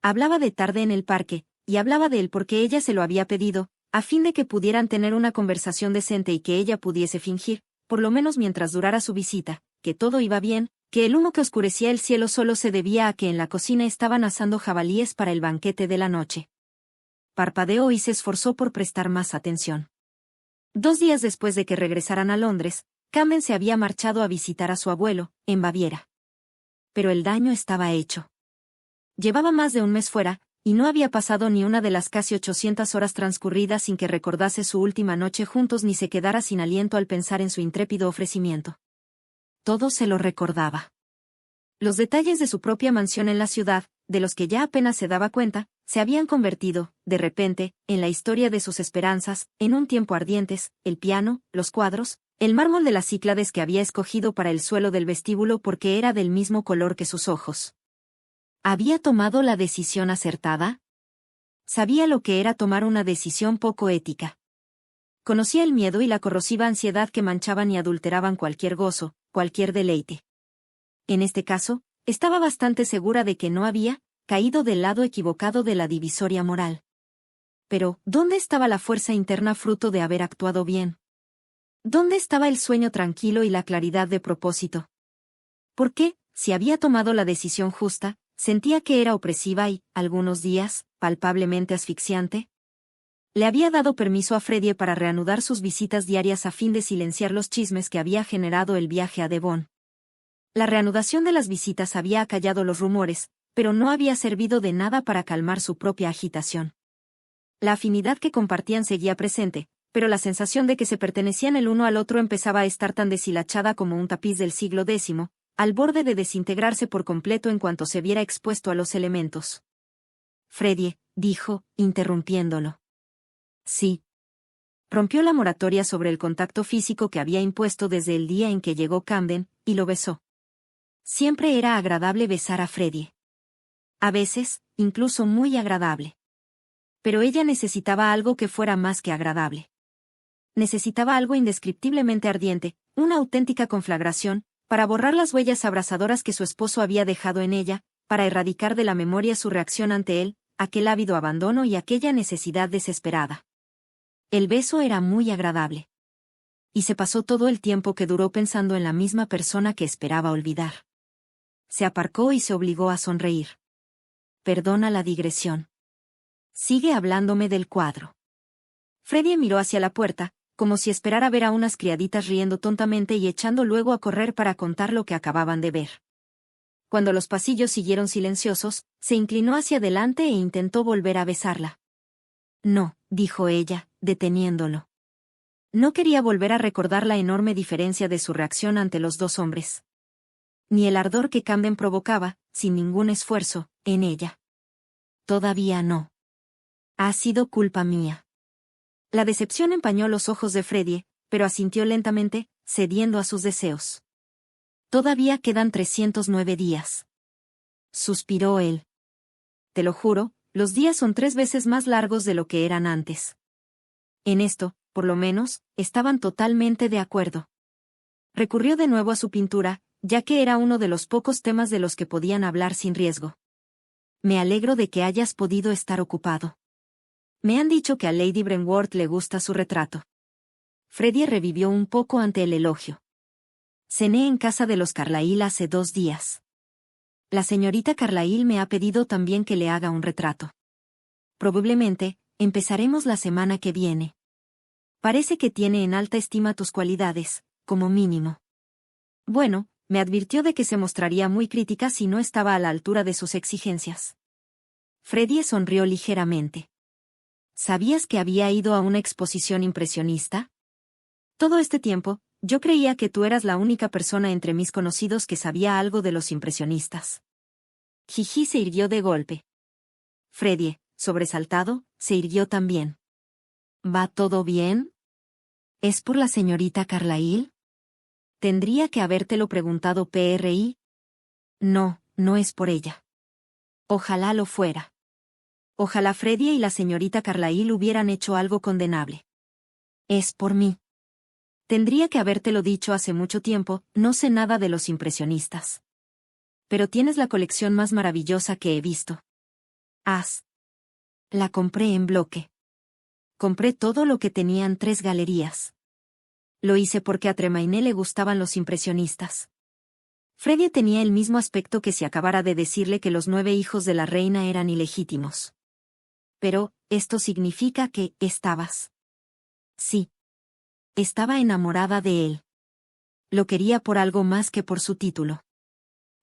Hablaba de tarde en el parque, y hablaba de él porque ella se lo había pedido, a fin de que pudieran tener una conversación decente y que ella pudiese fingir, por lo menos mientras durara su visita, que todo iba bien, que el humo que oscurecía el cielo solo se debía a que en la cocina estaban asando jabalíes para el banquete de la noche. Parpadeó y se esforzó por prestar más atención. 2 días después de que regresaran a Londres, Camden se había marchado a visitar a su abuelo, en Baviera. Pero el daño estaba hecho. Llevaba más de un mes fuera, y no había pasado ni una de las casi 800 horas transcurridas sin que recordase su última noche juntos ni se quedara sin aliento al pensar en su intrépido ofrecimiento. Todo se lo recordaba. Los detalles de su propia mansión en la ciudad, de los que ya apenas se daba cuenta, se habían convertido, de repente, en la historia de sus esperanzas, en un tiempo ardientes, el piano, los cuadros, el mármol de las Cíclades que había escogido para el suelo del vestíbulo porque era del mismo color que sus ojos. ¿Había tomado la decisión acertada? Sabía lo que era tomar una decisión poco ética. Conocía el miedo y la corrosiva ansiedad que manchaban y adulteraban cualquier gozo, cualquier deleite. En este caso, estaba bastante segura de que no había caído del lado equivocado de la divisoria moral. Pero, ¿dónde estaba la fuerza interna fruto de haber actuado bien? ¿Dónde estaba el sueño tranquilo y la claridad de propósito? ¿Por qué, si había tomado la decisión justa, sentía que era opresiva y, algunos días, palpablemente asfixiante? Le había dado permiso a Freddie para reanudar sus visitas diarias a fin de silenciar los chismes que había generado el viaje a Devon. La reanudación de las visitas había acallado los rumores, pero no había servido de nada para calmar su propia agitación. La afinidad que compartían seguía presente, pero la sensación de que se pertenecían el uno al otro empezaba a estar tan deshilachada como un tapiz del siglo X, al borde de desintegrarse por completo en cuanto se viera expuesto a los elementos. Freddie, dijo, interrumpiéndolo. Sí. Rompió la moratoria sobre el contacto físico que había impuesto desde el día en que llegó Camden, y lo besó. Siempre era agradable besar a Freddie. A veces, incluso muy agradable. Pero ella necesitaba algo que fuera más que agradable. Necesitaba algo indescriptiblemente ardiente, una auténtica conflagración, para borrar las huellas abrasadoras que su esposo había dejado en ella, para erradicar de la memoria su reacción ante él, aquel ávido abandono y aquella necesidad desesperada. El beso era muy agradable. Y se pasó todo el tiempo que duró pensando en la misma persona que esperaba olvidar. Se aparcó y se obligó a sonreír. Perdona la digresión. Sigue hablándome del cuadro. Freddie miró hacia la puerta, como si esperara ver a unas criaditas riendo tontamente y echando luego a correr para contar lo que acababan de ver. Cuando los pasillos siguieron silenciosos, se inclinó hacia adelante e intentó volver a besarla. No, dijo ella, deteniéndolo. No quería volver a recordar la enorme diferencia de su reacción ante los dos hombres. Ni el ardor que Camden provocaba, sin ningún esfuerzo, en ella. Todavía no. Ha sido culpa mía. La decepción empañó los ojos de Freddie, pero asintió lentamente, cediendo a sus deseos. Todavía quedan 309 días. Suspiró él. Te lo juro, los días son 3 veces más largos de lo que eran antes. En esto, por lo menos, estaban totalmente de acuerdo. Recurrió de nuevo a su pintura, ya que era uno de los pocos temas de los que podían hablar sin riesgo. Me alegro de que hayas podido estar ocupado. Me han dicho que a Lady Brentworth le gusta su retrato. Freddie revivió un poco ante el elogio. Cené en casa de los Carlyle hace 2 días. La señorita Carlyle me ha pedido también que le haga un retrato. Probablemente, empezaremos la semana que viene. Parece que tiene en alta estima tus cualidades, como mínimo. Bueno, me advirtió de que se mostraría muy crítica si no estaba a la altura de sus exigencias. Freddie sonrió ligeramente. ¿Sabías que había ido a una exposición impresionista? Todo este tiempo, yo creía que tú eras la única persona entre mis conocidos que sabía algo de los impresionistas. Jiji se irguió de golpe. Freddie, sobresaltado, se irguió también. ¿Va todo bien? ¿Es por la señorita Carlyle? Tendría que habértelo preguntado PRI. No, no es por ella. Ojalá lo fuera. Ojalá Freddie y la señorita Carlyle hubieran hecho algo condenable. Es por mí. Tendría que habértelo dicho hace mucho tiempo, no sé nada de los impresionistas. Pero tienes la colección más maravillosa que he visto. La compré en bloque. Compré todo lo que tenían 3 galerías. Lo hice porque a Tremaine le gustaban los impresionistas. Freddie tenía el mismo aspecto que si acabara de decirle que los 9 hijos de la reina eran ilegítimos. Pero, esto significa que, estabas. Sí. Estaba enamorada de él. Lo quería por algo más que por su título.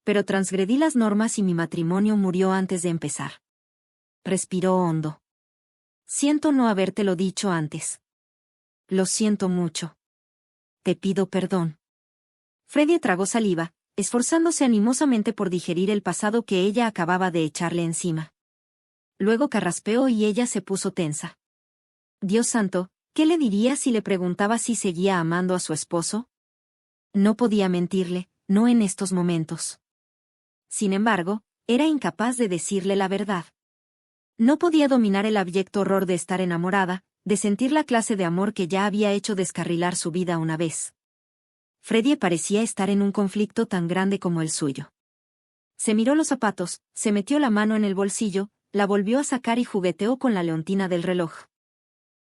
Pero transgredí las normas y mi matrimonio murió antes de empezar. Respiró hondo. Siento no habértelo dicho antes. Lo siento mucho. Te pido perdón. Freddie tragó saliva, esforzándose animosamente por digerir el pasado que ella acababa de echarle encima. Luego carraspeó y ella se puso tensa. Dios santo, ¿qué le diría si le preguntaba si seguía amando a su esposo? No podía mentirle, no en estos momentos. Sin embargo, era incapaz de decirle la verdad. No podía dominar el abyecto horror de estar enamorada, de sentir la clase de amor que ya había hecho descarrilar su vida una vez. Freddie parecía estar en un conflicto tan grande como el suyo. Se miró los zapatos, se metió la mano en el bolsillo, la volvió a sacar y jugueteó con la leontina del reloj.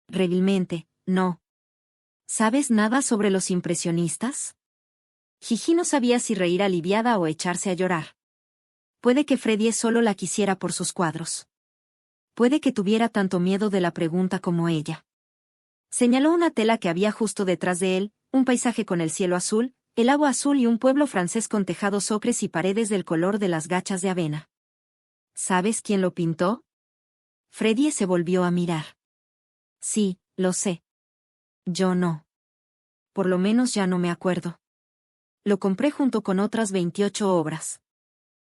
Rébilmente, no. ¿Sabes nada sobre los impresionistas? Gigi no sabía si reír aliviada o echarse a llorar. Puede que Freddie solo la quisiera por sus cuadros. Puede que tuviera tanto miedo de la pregunta como ella. Señaló una tela que había justo detrás de él, un paisaje con el cielo azul, el agua azul y un pueblo francés con tejados ocres y paredes del color de las gachas de avena. ¿Sabes quién lo pintó? Freddie se volvió a mirar. Sí, lo sé. Yo no. Por lo menos ya no me acuerdo. Lo compré junto con otras 28 obras.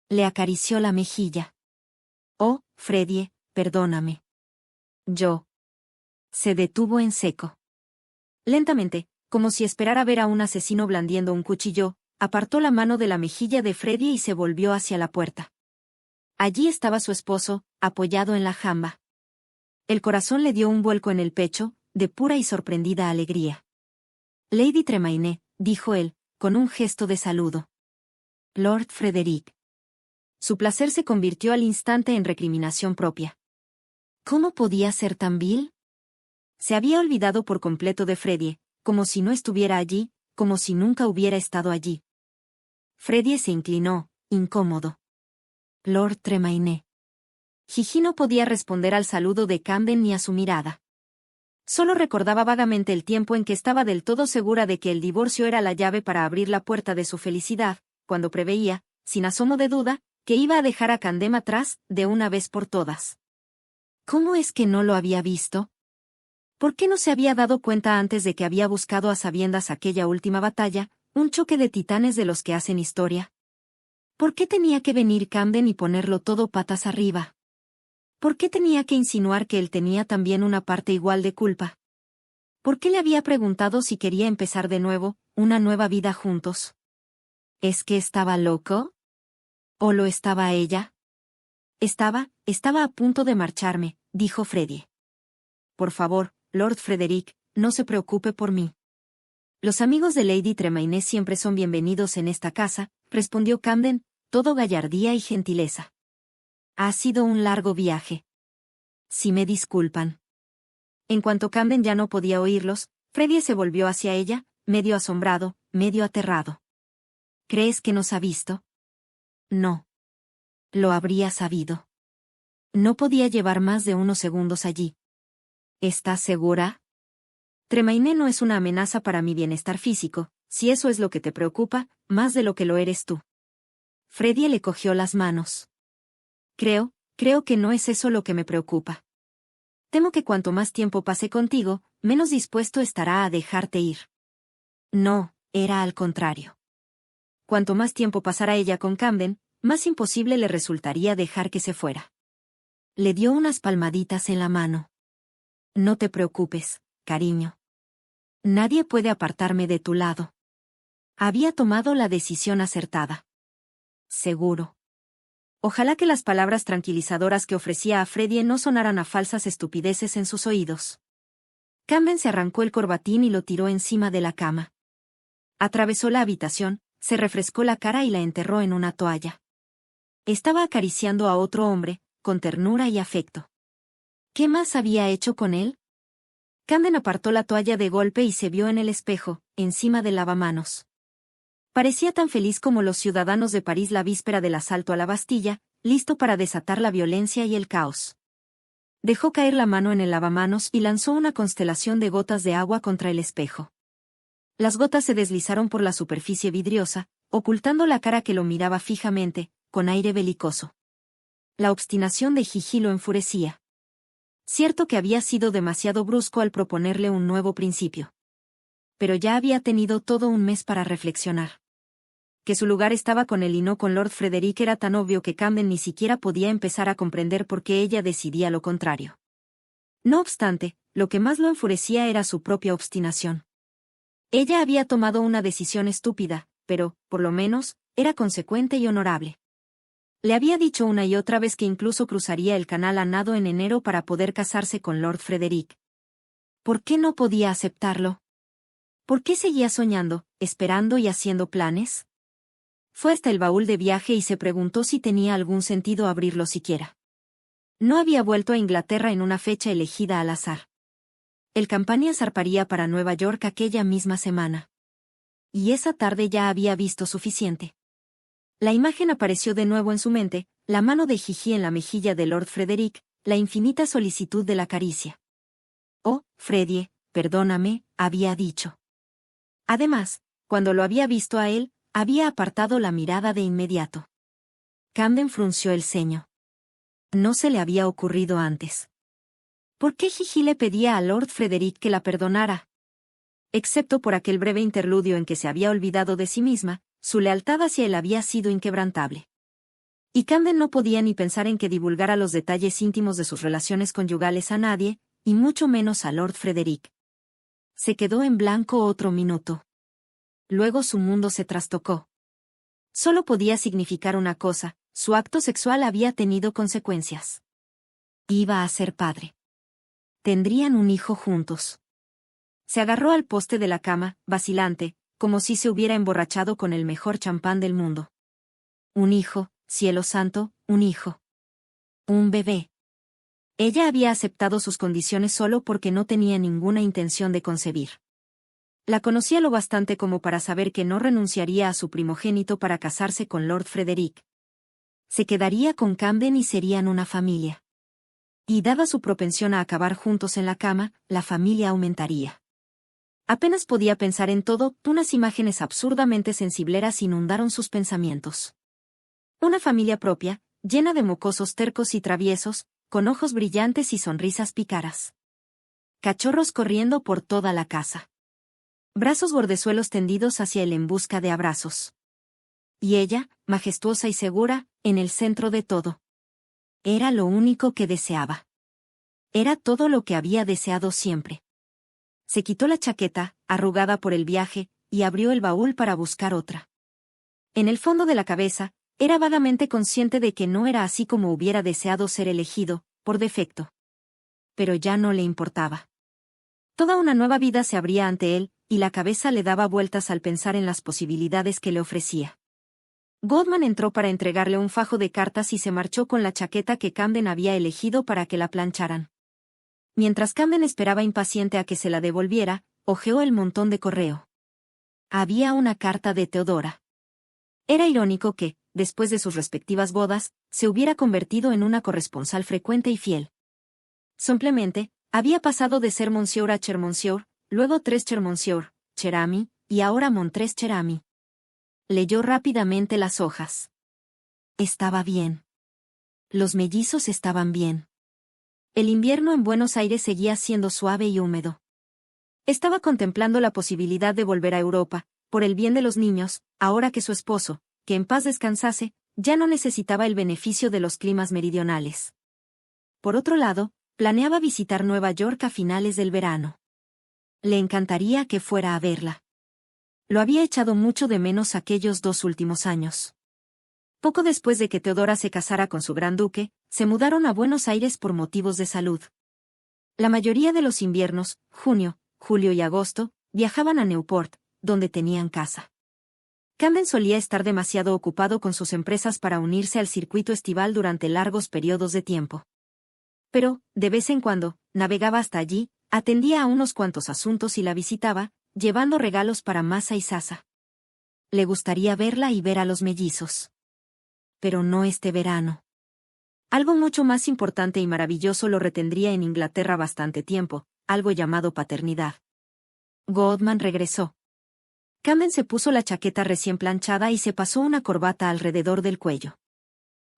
Le acarició la mejilla. Oh, Freddie, perdóname. Yo. Se detuvo en seco. Lentamente, como si esperara ver a un asesino blandiendo un cuchillo, apartó la mano de la mejilla de Freddie y se volvió hacia la puerta. Allí estaba su esposo, apoyado en la jamba. El corazón le dio un vuelco en el pecho, de pura y sorprendida alegría. Lady Tremaine, dijo él, con un gesto de saludo. Lord Frederick. Su placer se convirtió al instante en recriminación propia. ¿Cómo podía ser tan vil? Se había olvidado por completo de Freddie, como si no estuviera allí, como si nunca hubiera estado allí. Freddie se inclinó, incómodo. Lord Tremaine. Gigi no podía responder al saludo de Camden ni a su mirada. Solo recordaba vagamente el tiempo en que estaba del todo segura de que el divorcio era la llave para abrir la puerta de su felicidad, cuando preveía, sin asomo de duda, que iba a dejar a Candem atrás, de una vez por todas. ¿Cómo es que no lo había visto? ¿Por qué no se había dado cuenta antes de que había buscado a sabiendas aquella última batalla, un choque de titanes de los que hacen historia? ¿Por qué tenía que venir Camden y ponerlo todo patas arriba? ¿Por qué tenía que insinuar que él tenía también una parte igual de culpa? ¿Por qué le había preguntado si quería empezar de nuevo, una nueva vida juntos? ¿Es que estaba loco? ¿O lo estaba ella? Estaba a punto de marcharme, dijo Freddie. Por favor, Lord Frederick, no se preocupe por mí. Los amigos de Lady Tremaine siempre son bienvenidos en esta casa, respondió Camden, todo gallardía y gentileza. Ha sido un largo viaje. Si me disculpan. En cuanto Camden ya no podía oírlos, Freddie se volvió hacia ella, medio asombrado, medio aterrado. ¿Crees que nos ha visto? No. Lo habría sabido. No podía llevar más de unos segundos allí. ¿Estás segura? Tremaine no es una amenaza para mi bienestar físico, si eso es lo que te preocupa, más de lo que lo eres tú. Freddie le cogió las manos. Creo que no es eso lo que me preocupa. Temo que cuanto más tiempo pase contigo, menos dispuesto estará a dejarte ir. No, era al contrario. Cuanto más tiempo pasara ella con Camden, más imposible le resultaría dejar que se fuera. Le dio unas palmaditas en la mano. No te preocupes, cariño. Nadie puede apartarme de tu lado. Había tomado la decisión acertada. Seguro. Ojalá que las palabras tranquilizadoras que ofrecía a Freddie no sonaran a falsas estupideces en sus oídos. Camden se arrancó el corbatín y lo tiró encima de la cama. Atravesó la habitación, se refrescó la cara y la enterró en una toalla. Estaba acariciando a otro hombre, con ternura y afecto. ¿Qué más había hecho con él? Camden apartó la toalla de golpe y se vio en el espejo, encima del lavamanos. Parecía tan feliz como los ciudadanos de París la víspera del asalto a la Bastilla, listo para desatar la violencia y el caos. Dejó caer la mano en el lavamanos y lanzó una constelación de gotas de agua contra el espejo. Las gotas se deslizaron por la superficie vidriosa, ocultando la cara que lo miraba fijamente, con aire belicoso. La obstinación de Gigi lo enfurecía. Cierto que había sido demasiado brusco al proponerle un nuevo principio. Pero ya había tenido todo un mes para reflexionar. Que su lugar estaba con él y no con Lord Frederick era tan obvio que Camden ni siquiera podía empezar a comprender por qué ella decidía lo contrario. No obstante, lo que más lo enfurecía era su propia obstinación. Ella había tomado una decisión estúpida, pero, por lo menos, era consecuente y honorable. Le había dicho una y otra vez que incluso cruzaría el canal a nado en enero para poder casarse con Lord Frederick. ¿Por qué no podía aceptarlo? ¿Por qué seguía soñando, esperando y haciendo planes? Fue hasta el baúl de viaje y se preguntó si tenía algún sentido abrirlo siquiera. No había vuelto a Inglaterra en una fecha elegida al azar. El Campania zarparía para Nueva York aquella misma semana. Y esa tarde ya había visto suficiente. La imagen apareció de nuevo en su mente, la mano de Gigi en la mejilla de Lord Frederick, la infinita solicitud de la caricia. «Oh, Freddie, perdóname», había dicho. Además, cuando lo había visto a él, había apartado la mirada de inmediato. Camden frunció el ceño. No se le había ocurrido antes. ¿Por qué Gigi le pedía a Lord Frederick que la perdonara? Excepto por aquel breve interludio en que se había olvidado de sí misma, su lealtad hacia él había sido inquebrantable. Y Camden no podía ni pensar en que divulgara los detalles íntimos de sus relaciones conyugales a nadie, y mucho menos a Lord Frederick. Se quedó en blanco otro minuto. Luego su mundo se trastocó. Solo podía significar una cosa: su acto sexual había tenido consecuencias. Iba a ser padre. Tendrían un hijo juntos. Se agarró al poste de la cama, vacilante, como si se hubiera emborrachado con el mejor champán del mundo. Un hijo, cielo santo, un hijo. Un bebé. Ella había aceptado sus condiciones solo porque no tenía ninguna intención de concebir. La conocía lo bastante como para saber que no renunciaría a su primogénito para casarse con Lord Frederick. Se quedaría con Camden y serían una familia. Y dada su propensión a acabar juntos en la cama, la familia aumentaría. Apenas podía pensar en todo, unas imágenes absurdamente sensibleras inundaron sus pensamientos. Una familia propia, llena de mocosos tercos y traviesos, con ojos brillantes y sonrisas pícaras. Cachorros corriendo por toda la casa. Brazos bordezuelos tendidos hacia él en busca de abrazos. Y ella, majestuosa y segura, en el centro de todo. Era lo único que deseaba. Era todo lo que había deseado siempre. Se quitó la chaqueta, arrugada por el viaje, y abrió el baúl para buscar otra. En el fondo de la cabeza, era vagamente consciente de que no era así como hubiera deseado ser elegido, por defecto. Pero ya no le importaba. Toda una nueva vida se abría ante él, y la cabeza le daba vueltas al pensar en las posibilidades que le ofrecía. Goldman entró para entregarle un fajo de cartas y se marchó con la chaqueta que Camden había elegido para que la plancharan. Mientras Camden esperaba impaciente a que se la devolviera, hojeó el montón de correo. Había una carta de Teodora. Era irónico que, después de sus respectivas bodas, se hubiera convertido en una corresponsal frecuente y fiel. Simplemente, había pasado de ser Monsieur a Chermonsieur, luego Tres Chermonsieur, Cherami, y ahora Montrés Cherami. Leyó rápidamente las hojas. Estaba bien. Los mellizos estaban bien. El invierno en Buenos Aires seguía siendo suave y húmedo. Estaba contemplando la posibilidad de volver a Europa, por el bien de los niños, ahora que su esposo, que en paz descansase, ya no necesitaba el beneficio de los climas meridionales. Por otro lado, planeaba visitar Nueva York a finales del verano. Le encantaría que fuera a verla. Lo había echado mucho de menos aquellos 2 últimos años. Poco después de que Teodora se casara con su gran duque, se mudaron a Buenos Aires por motivos de salud. La mayoría de los inviernos, junio, julio y agosto, viajaban a Newport, donde tenían casa. Camden solía estar demasiado ocupado con sus empresas para unirse al circuito estival durante largos periodos de tiempo. Pero, de vez en cuando, navegaba hasta allí, atendía a unos cuantos asuntos y la visitaba, llevando regalos para Masa y Sasa. Le gustaría verla y ver a los mellizos. Pero no este verano. Algo mucho más importante y maravilloso lo retendría en Inglaterra bastante tiempo, algo llamado paternidad. Goldman regresó. Camden se puso la chaqueta recién planchada y se pasó una corbata alrededor del cuello.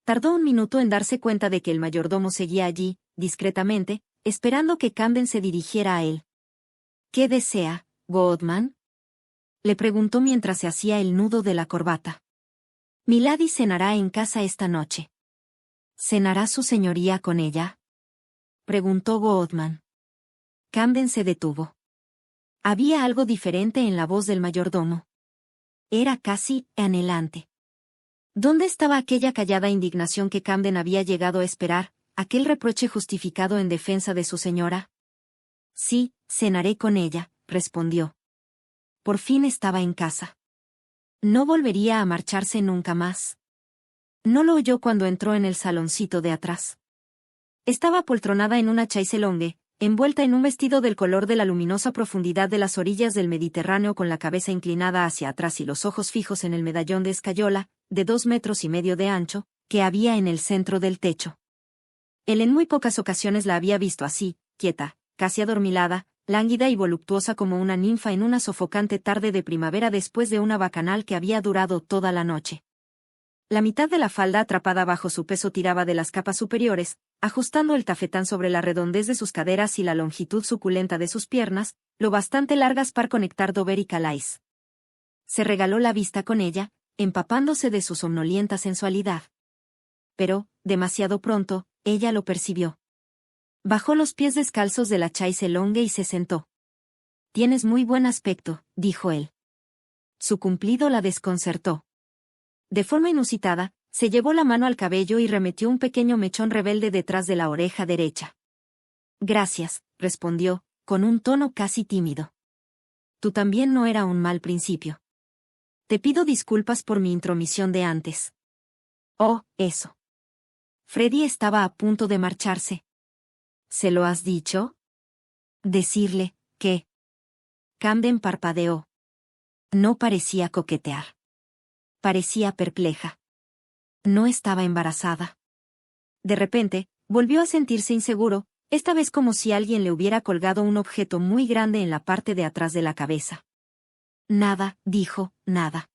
Tardó un minuto en darse cuenta de que el mayordomo seguía allí, discretamente, esperando que Camden se dirigiera a él. ¿Qué desea, Goodman? Le preguntó mientras se hacía el nudo de la corbata. Milady cenará en casa esta noche. ¿Cenará su señoría con ella? Preguntó Goodman. Camden se detuvo. Había algo diferente en la voz del mayordomo. Era casi anhelante. ¿Dónde estaba aquella callada indignación que Camden había llegado a esperar, aquel reproche justificado en defensa de su señora? Sí, cenaré con ella, respondió. Por fin estaba en casa. No volvería a marcharse nunca más. No lo oyó cuando entró en el saloncito de atrás. Estaba apoltronada en una chaise longue, envuelta en un vestido del color de la luminosa profundidad de las orillas del Mediterráneo, con la cabeza inclinada hacia atrás y los ojos fijos en el medallón de escayola, de 2,5 metros de ancho, que había en el centro del techo. Él en muy pocas ocasiones la había visto así, quieta, casi adormilada, lánguida y voluptuosa como una ninfa en una sofocante tarde de primavera después de una bacanal que había durado toda la noche. La mitad de la falda atrapada bajo su peso tiraba de las capas superiores, ajustando el tafetán sobre la redondez de sus caderas y la longitud suculenta de sus piernas, lo bastante largas para conectar dover y calais. Se regaló la vista con ella, empapándose de su somnolienta sensualidad. Pero, demasiado pronto, ella lo percibió. Bajó los pies descalzos de la chaise longue y se sentó. «Tienes muy buen aspecto», dijo él. Su cumplido la desconcertó. De forma inusitada, se llevó la mano al cabello y remetió un pequeño mechón rebelde detrás de la oreja derecha. «Gracias», respondió, con un tono casi tímido. «Tú también no era un mal principio. Te pido disculpas por mi intromisión de antes». «Oh, eso». Freddy estaba a punto de marcharse. ¿Se lo has dicho? Decirle, ¿qué? Camden parpadeó. No parecía coquetear. Parecía perpleja. No estaba embarazada. De repente, volvió a sentirse inseguro, esta vez como si alguien le hubiera colgado un objeto muy grande en la parte de atrás de la cabeza. Nada, dijo, nada.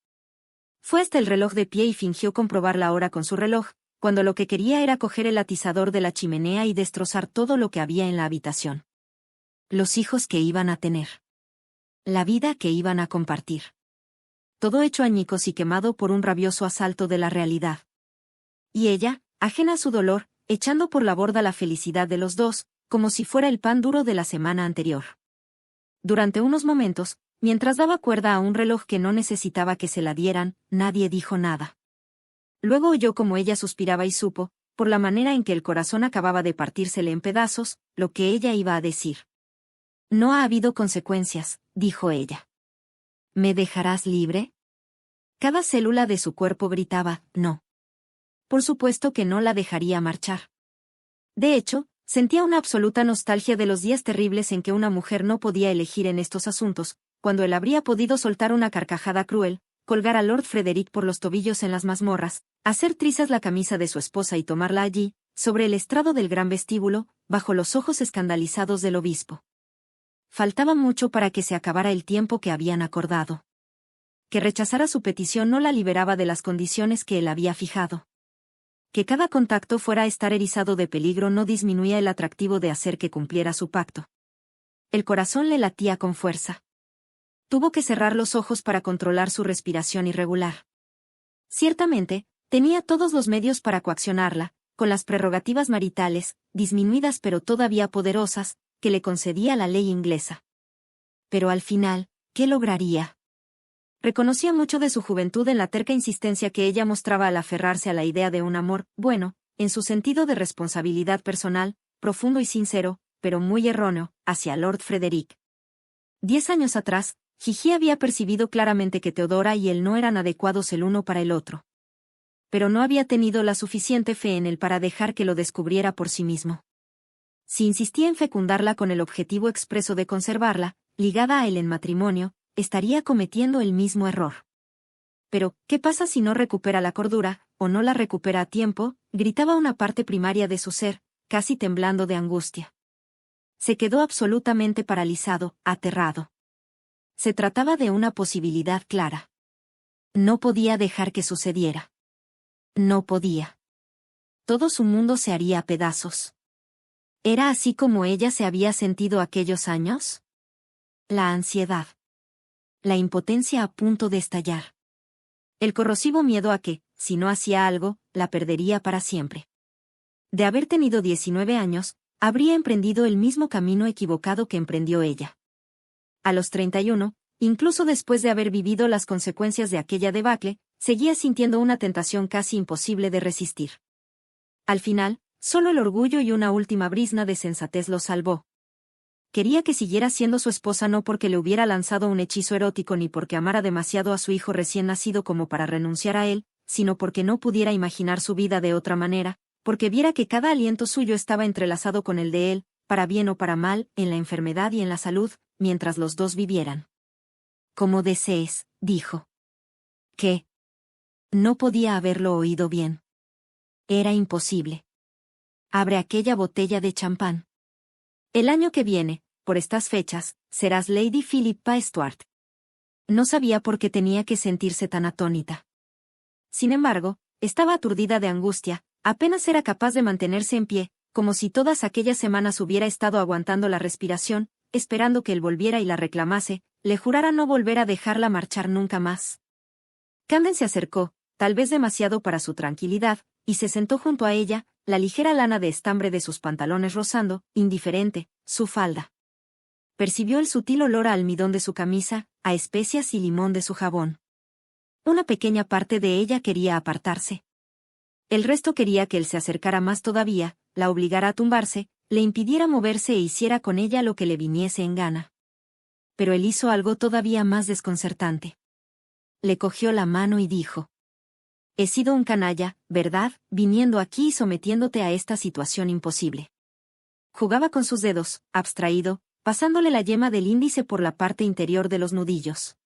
Fue hasta el reloj de pie y fingió comprobar la hora con su reloj, cuando lo que quería era coger el atizador de la chimenea y destrozar todo lo que había en la habitación. Los hijos que iban a tener. La vida que iban a compartir. Todo hecho añicos y quemado por un rabioso asalto de la realidad. Y ella, ajena a su dolor, echando por la borda la felicidad de los dos, como si fuera el pan duro de la semana anterior. Durante unos momentos, mientras daba cuerda a un reloj que no necesitaba que se la dieran, nadie dijo nada. Luego oyó como ella suspiraba y supo, por la manera en que el corazón acababa de partírsele en pedazos, lo que ella iba a decir. «No ha habido consecuencias», dijo ella. «¿Me dejarás libre?» Cada célula de su cuerpo gritaba, no. Por supuesto que no la dejaría marchar. De hecho, sentía una absoluta nostalgia de los días terribles en que una mujer no podía elegir en estos asuntos, cuando él habría podido soltar una carcajada cruel, colgar a Lord Frederick por los tobillos en las mazmorras, hacer trizas la camisa de su esposa y tomarla allí, sobre el estrado del gran vestíbulo, bajo los ojos escandalizados del obispo. Faltaba mucho para que se acabara el tiempo que habían acordado. Que rechazara su petición no la liberaba de las condiciones que él había fijado. Que cada contacto fuera a estar erizado de peligro no disminuía el atractivo de hacer que cumpliera su pacto. El corazón le latía con fuerza. Tuvo que cerrar los ojos para controlar su respiración irregular. Ciertamente, tenía todos los medios para coaccionarla, con las prerrogativas maritales, disminuidas pero todavía poderosas, que le concedía la ley inglesa. Pero al final, ¿qué lograría? Reconocía mucho de su juventud en la terca insistencia que ella mostraba al aferrarse a la idea de un amor, bueno, en su sentido de responsabilidad personal, profundo y sincero, pero muy erróneo, hacia Lord Frederick. 10 años atrás, Gigi había percibido claramente que Teodora y él no eran adecuados el uno para el otro. Pero no había tenido la suficiente fe en él para dejar que lo descubriera por sí mismo. Si insistía en fecundarla con el objetivo expreso de conservarla, ligada a él en matrimonio, estaría cometiendo el mismo error. Pero, ¿qué pasa si no recupera la cordura, o no la recupera a tiempo?, gritaba una parte primaria de su ser, casi temblando de angustia. Se quedó absolutamente paralizado, aterrado. Se trataba de una posibilidad clara. No podía dejar que sucediera. No podía. Todo su mundo se haría a pedazos. ¿Era así como ella se había sentido aquellos años? La ansiedad. La impotencia a punto de estallar. El corrosivo miedo a que, si no hacía algo, la perdería para siempre. De haber tenido 19 años, habría emprendido el mismo camino equivocado que emprendió ella. A los 31, incluso después de haber vivido las consecuencias de aquella debacle, seguía sintiendo una tentación casi imposible de resistir. Al final, solo el orgullo y una última brizna de sensatez lo salvó. Quería que siguiera siendo su esposa no porque le hubiera lanzado un hechizo erótico ni porque amara demasiado a su hijo recién nacido como para renunciar a él, sino porque no pudiera imaginar su vida de otra manera, porque viera que cada aliento suyo estaba entrelazado con el de él, para bien o para mal, en la enfermedad y en la salud, mientras los dos vivieran. Como desees, dijo. ¿Qué? No podía haberlo oído bien. Era imposible. Abre aquella botella de champán. El año que viene, por estas fechas, serás Lady Philippa Stuart. No sabía por qué tenía que sentirse tan atónita. Sin embargo, estaba aturdida de angustia, apenas era capaz de mantenerse en pie, como si todas aquellas semanas hubiera estado aguantando la respiración, esperando que él volviera y la reclamase, le jurara no volver a dejarla marchar nunca más. Camden se acercó, tal vez demasiado para su tranquilidad, y se sentó junto a ella, la ligera lana de estambre de sus pantalones rozando, indiferente, su falda. Percibió el sutil olor a almidón de su camisa, a especias y limón de su jabón. Una pequeña parte de ella quería apartarse. El resto quería que él se acercara más todavía, la obligara a tumbarse, le impidiera moverse e hiciera con ella lo que le viniese en gana. Pero él hizo algo todavía más desconcertante. Le cogió la mano y dijo: He sido un canalla, ¿verdad?, viniendo aquí y sometiéndote a esta situación imposible. Jugaba con sus dedos, abstraído, pasándole la yema del índice por la parte interior de los nudillos.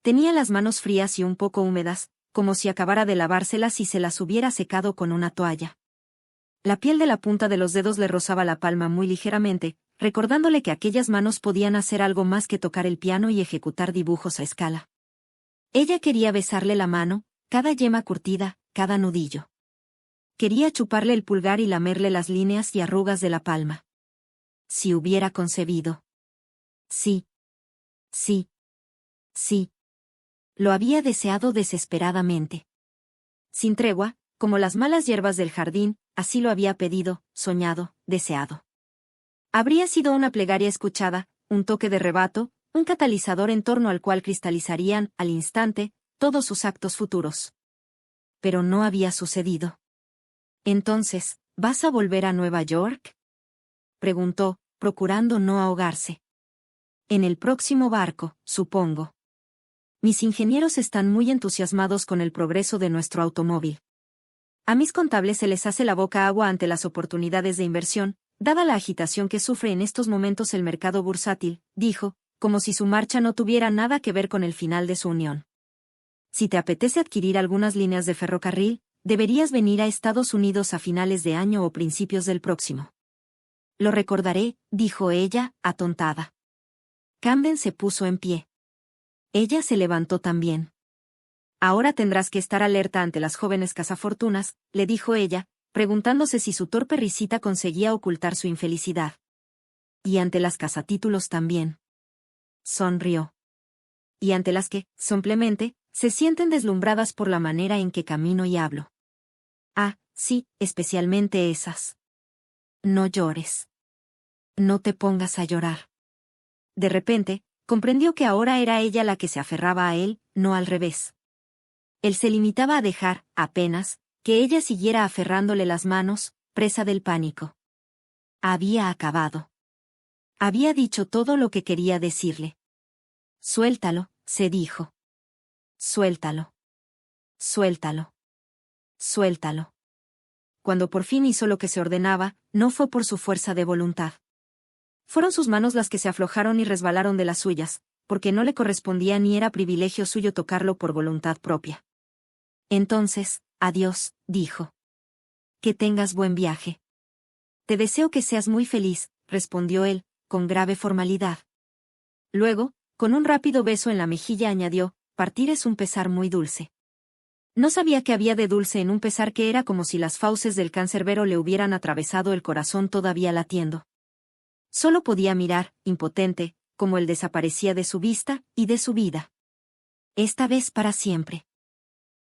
Tenía las manos frías y un poco húmedas, como si acabara de lavárselas y se las hubiera secado con una toalla. La piel de la punta de los dedos le rozaba la palma muy ligeramente, recordándole que aquellas manos podían hacer algo más que tocar el piano y ejecutar dibujos a escala. Ella quería besarle la mano, cada yema curtida, cada nudillo. Quería chuparle el pulgar y lamerle las líneas y arrugas de la palma. Si hubiera concebido. Sí. Sí. Sí. Lo había deseado desesperadamente. Sin tregua, como las malas hierbas del jardín, así lo había pedido, soñado, deseado. Habría sido una plegaria escuchada, un toque de rebato, un catalizador en torno al cual cristalizarían, al instante, todos sus actos futuros. Pero no había sucedido. Entonces, ¿vas a volver a Nueva York?, preguntó, procurando no ahogarse. En el próximo barco, supongo. Mis ingenieros están muy entusiasmados con el progreso de nuestro automóvil. A mis contables se les hace la boca agua ante las oportunidades de inversión, dada la agitación que sufre en estos momentos el mercado bursátil, dijo, como si su marcha no tuviera nada que ver con el final de su unión. Si te apetece adquirir algunas líneas de ferrocarril, deberías venir a Estados Unidos a finales de año o principios del próximo. Lo recordaré, dijo ella, atontada. Camden se puso en pie. Ella se levantó también. Ahora tendrás que estar alerta ante las jóvenes cazafortunas, le dijo ella, preguntándose si su torpe risita conseguía ocultar su infelicidad. Y ante las cazatítulos también. Sonrió. Y ante las que, simplemente, se sienten deslumbradas por la manera en que camino y hablo. Ah, sí, especialmente esas. No llores. No te pongas a llorar. De repente, comprendió que ahora era ella la que se aferraba a él, no al revés. Él se limitaba a dejar, apenas, que ella siguiera aferrándole las manos, presa del pánico. Había acabado. Había dicho todo lo que quería decirle. Suéltalo, se dijo. Suéltalo. Suéltalo. Suéltalo. Cuando por fin hizo lo que se ordenaba, no fue por su fuerza de voluntad. Fueron sus manos las que se aflojaron y resbalaron de las suyas, porque no le correspondía ni era privilegio suyo tocarlo por voluntad propia. Entonces, adiós, dijo. Que tengas buen viaje. Te deseo que seas muy feliz, respondió él, con grave formalidad. Luego, Con un rápido beso en la mejilla añadió, partir es un pesar muy dulce. No sabía que había de dulce en un pesar que era como si las fauces del cancerbero le hubieran atravesado el corazón todavía latiendo. Solo podía mirar, impotente, como él desaparecía de su vista y de su vida. Esta vez para siempre.